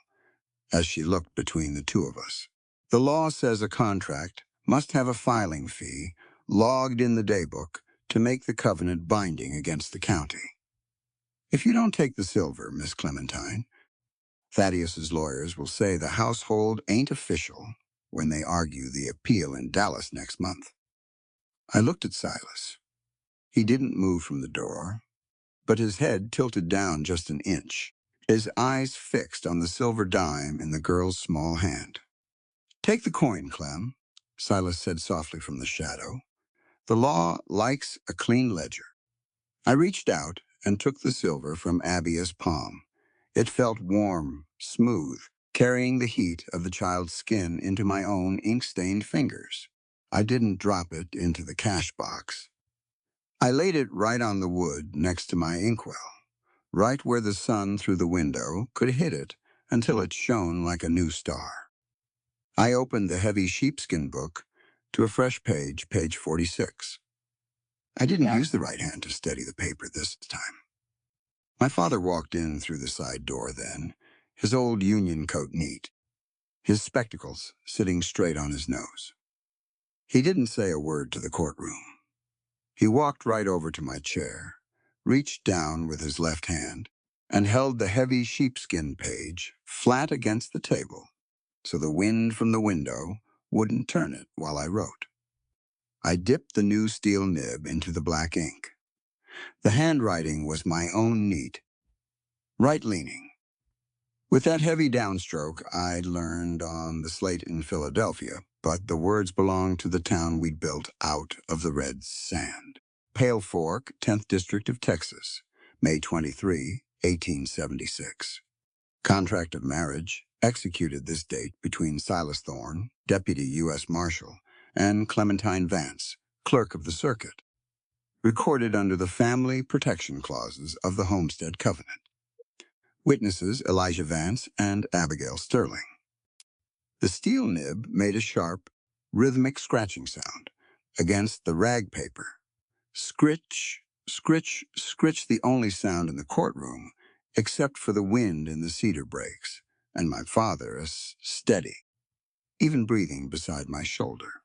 as she looked between the two of us. "The law says a contract must have a filing fee logged in the daybook to make the covenant binding against the county. If you don't take the silver, Miss Clementine, Thaddeus's lawyers will say the household ain't official when they argue the appeal in Dallas next month." I looked at Silas. He didn't move from the door, but his head tilted down just an inch, his eyes fixed on the silver dime in the girl's small hand. "Take the coin, Clem," Silas said softly from the shadow. "The law likes a clean ledger." I reached out and took the silver from Abby's palm. It felt warm, smooth, carrying the heat of the child's skin into my own ink-stained fingers. I didn't drop it into the cash box. I laid it right on the wood next to my inkwell, right where the sun through the window could hit it until it shone like a new star. I opened the heavy sheepskin book to a fresh page, page 46. I didn't use the right hand to steady the paper this time. My father walked in through the side door then, his old union coat neat, his spectacles sitting straight on his nose. He didn't say a word to the courtroom. He walked right over to my chair, reached down with his left hand, and held the heavy sheepskin page flat against the table so the wind from the window wouldn't turn it while I wrote. I dipped the new steel nib into the black ink. The handwriting was my own neat, right-leaning. With that heavy downstroke I'd learned on the slate in Philadelphia, but the words belonged to the town we'd built out of the red sand. Pale Fork, 10th District of Texas, May 23, 1876. Contract of marriage, executed this date between Silas Thorne, Deputy U.S. Marshal, and Clementine Vance, Clerk of the Circuit. Recorded under the Family Protection Clauses of the Homestead Covenant. Witnesses Elijah Vance and Abigail Sterling. The steel nib made a sharp, rhythmic scratching sound against the rag paper. Scritch, scritch, scritch, the only sound in the courtroom, except for the wind in the cedar brakes, and my father steady, even breathing beside my shoulder.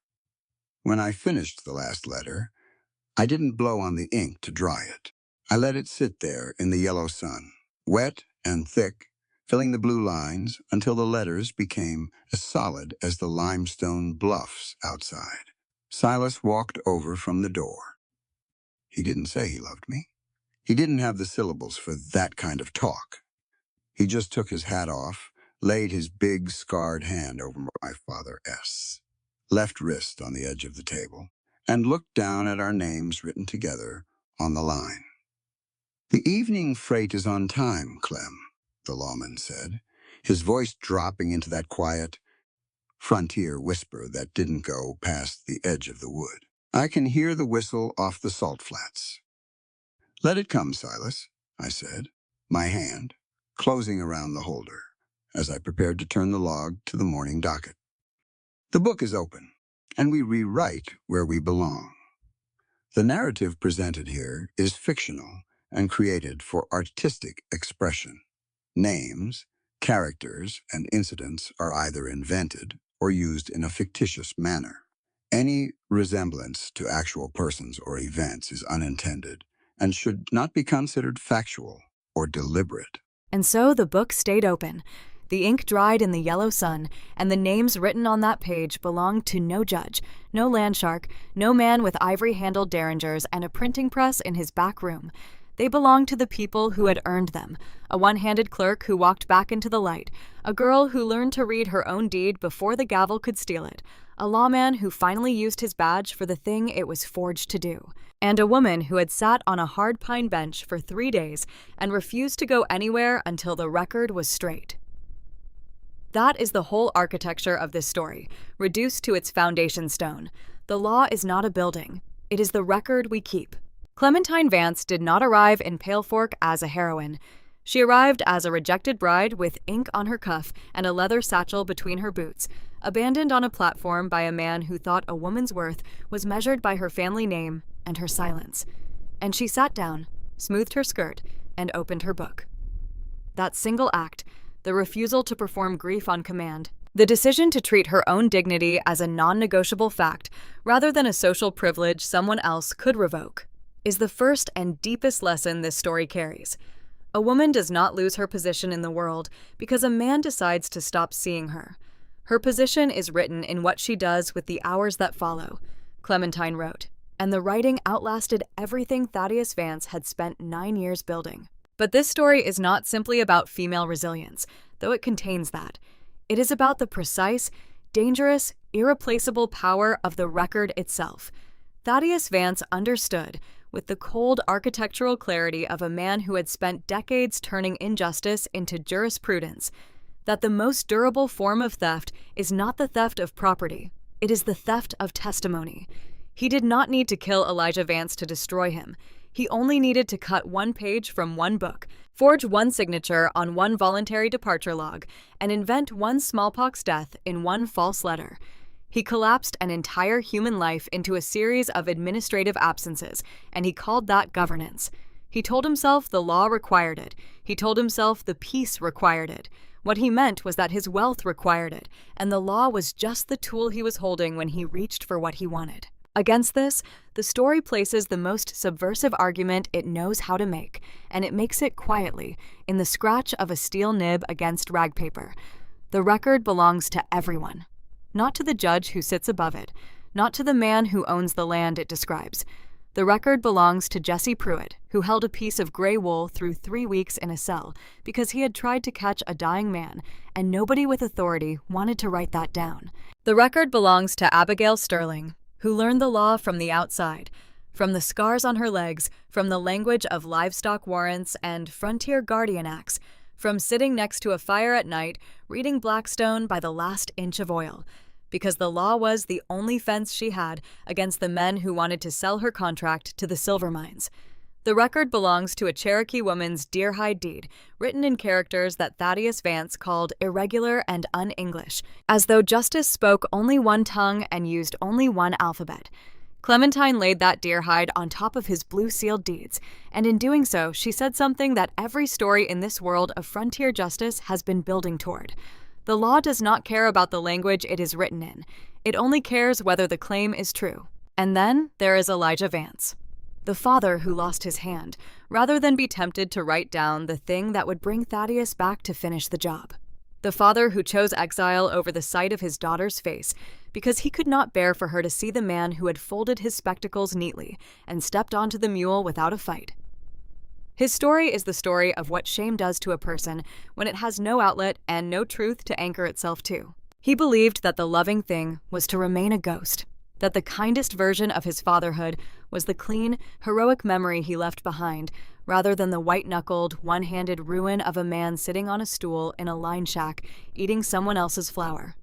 When I finished the last letter, I didn't blow on the ink to dry it. I let it sit there in the yellow sun, wet and thick, filling the blue lines until the letters became as solid as the limestone bluffs outside. Silas walked over from the door. He didn't say he loved me. He didn't have the syllables for that kind of talk. He just took his hat off, laid his big, scarred hand over my father's left wrist on the edge of the table, and looked down at our names written together on the line. "The evening freight is on time, Clem," the lawman said, his voice dropping into that quiet, frontier whisper that didn't go past the edge of the wood. "I can hear the whistle off the salt flats." "Let it come, Silas," I said, my hand closing around the holder as I prepared to turn the log to the morning docket. "The book is open, and we rewrite where we belong." The narrative presented here is fictional and created for artistic expression. Names, characters, and incidents are either invented or used in a fictitious manner. Any resemblance to actual persons or events is unintended and should not be considered factual or deliberate. And so the book stayed open. The ink dried in the yellow sun, and the names written on that page belonged to no judge, no landshark, no man with ivory-handled derringers and a printing press in his back room. They belonged to the people who had earned them, a one-handed clerk who walked back into the light, a girl who learned to read her own deed before the gavel could steal it, a lawman who finally used his badge for the thing it was forged to do, and a woman who had sat on a hard pine bench for 3 days and refused to go anywhere until the record was straight. That is the whole architecture of this story, reduced to its foundation stone. The law is not a building. It is the record we keep. Clementine Vance did not arrive in Pale Fork as a heroine. She arrived as a rejected bride with ink on her cuff and a leather satchel between her boots, abandoned on a platform by a man who thought a woman's worth was measured by her family name and her silence. And she sat down, smoothed her skirt, and opened her book. That single act, the refusal to perform grief on command, the decision to treat her own dignity as a non-negotiable fact rather than a social privilege someone else could revoke, is the first and deepest lesson this story carries. A woman does not lose her position in the world because a man decides to stop seeing her. Her position is written in what she does with the hours that follow, Clementine wrote, and the writing outlasted everything Thaddeus Vance had spent 9 years building. But this story is not simply about female resilience, though it contains that. It is about the precise, dangerous, irreplaceable power of the record itself. Thaddeus Vance understood, with the cold architectural clarity of a man who had spent decades turning injustice into jurisprudence, that the most durable form of theft is not the theft of property, it is the theft of testimony. He did not need to kill Elijah Vance to destroy him. He only needed to cut one page from one book, forge one signature on one voluntary departure log, and invent one smallpox death in one false letter. He collapsed an entire human life into a series of administrative absences, and he called that governance. He told himself the law required it. He told himself the peace required it. What he meant was that his wealth required it, and the law was just the tool he was holding when he reached for what he wanted. Against this, the story places the most subversive argument it knows how to make, and it makes it quietly, in the scratch of a steel nib against rag paper. The record belongs to everyone. Not to the judge who sits above it, not to the man who owns the land it describes. The record belongs to Jesse Pruitt, who held a piece of gray wool through 3 weeks in a cell because he had tried to catch a dying man, and nobody with authority wanted to write that down. The record belongs to Abigail Sterling, who learned the law from the outside, from the scars on her legs, from the language of livestock warrants and frontier guardian acts, from sitting next to a fire at night, reading Blackstone by the last inch of oil, because the law was the only fence she had against the men who wanted to sell her contract to the silver mines. The record belongs to a Cherokee woman's deer-hide deed, written in characters that Thaddeus Vance called irregular and un-English, as though justice spoke only one tongue and used only one alphabet. Clementine laid that deer-hide on top of his blue-sealed deeds, and in doing so, she said something that every story in this world of frontier justice has been building toward. The law does not care about the language it is written in. It only cares whether the claim is true. And then there is Elijah Vance, the father who lost his hand, rather than be tempted to write down the thing that would bring Thaddeus back to finish the job. The father who chose exile over the sight of his daughter's face because he could not bear for her to see the man who had folded his spectacles neatly and stepped onto the mule without a fight. His story is the story of what shame does to a person when it has no outlet and no truth to anchor itself to. He believed that the loving thing was to remain a ghost, that the kindest version of his fatherhood was the clean, heroic memory he left behind, rather than the white-knuckled, one-handed ruin of a man sitting on a stool in a line shack eating someone else's flour.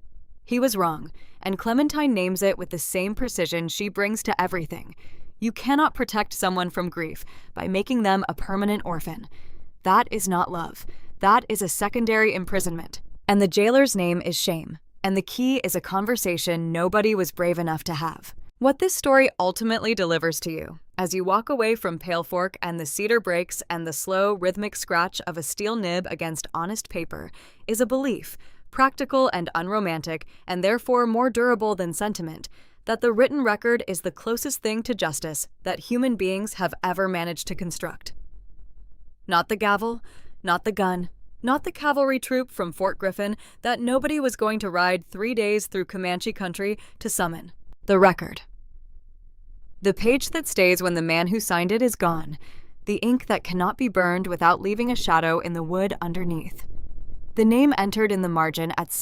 He was wrong, and Clementine names it with the same precision she brings to everything. You cannot protect someone from grief by making them a permanent orphan. That is not love. That is a secondary imprisonment. And the jailer's name is shame. And the key is a conversation nobody was brave enough to have. What this story ultimately delivers to you, as you walk away from Pale Fork and the cedar breaks and the slow, rhythmic scratch of a steel nib against honest paper, is a belief, practical and unromantic, and therefore more durable than sentiment, that the written record is the closest thing to justice that human beings have ever managed to construct. Not the gavel, not the gun, not the cavalry troop from Fort Griffin that nobody was going to ride 3 days through Comanche country to summon. The record. The page that stays when the man who signed it is gone. The ink that cannot be burned without leaving a shadow in the wood underneath. The name entered in the margin at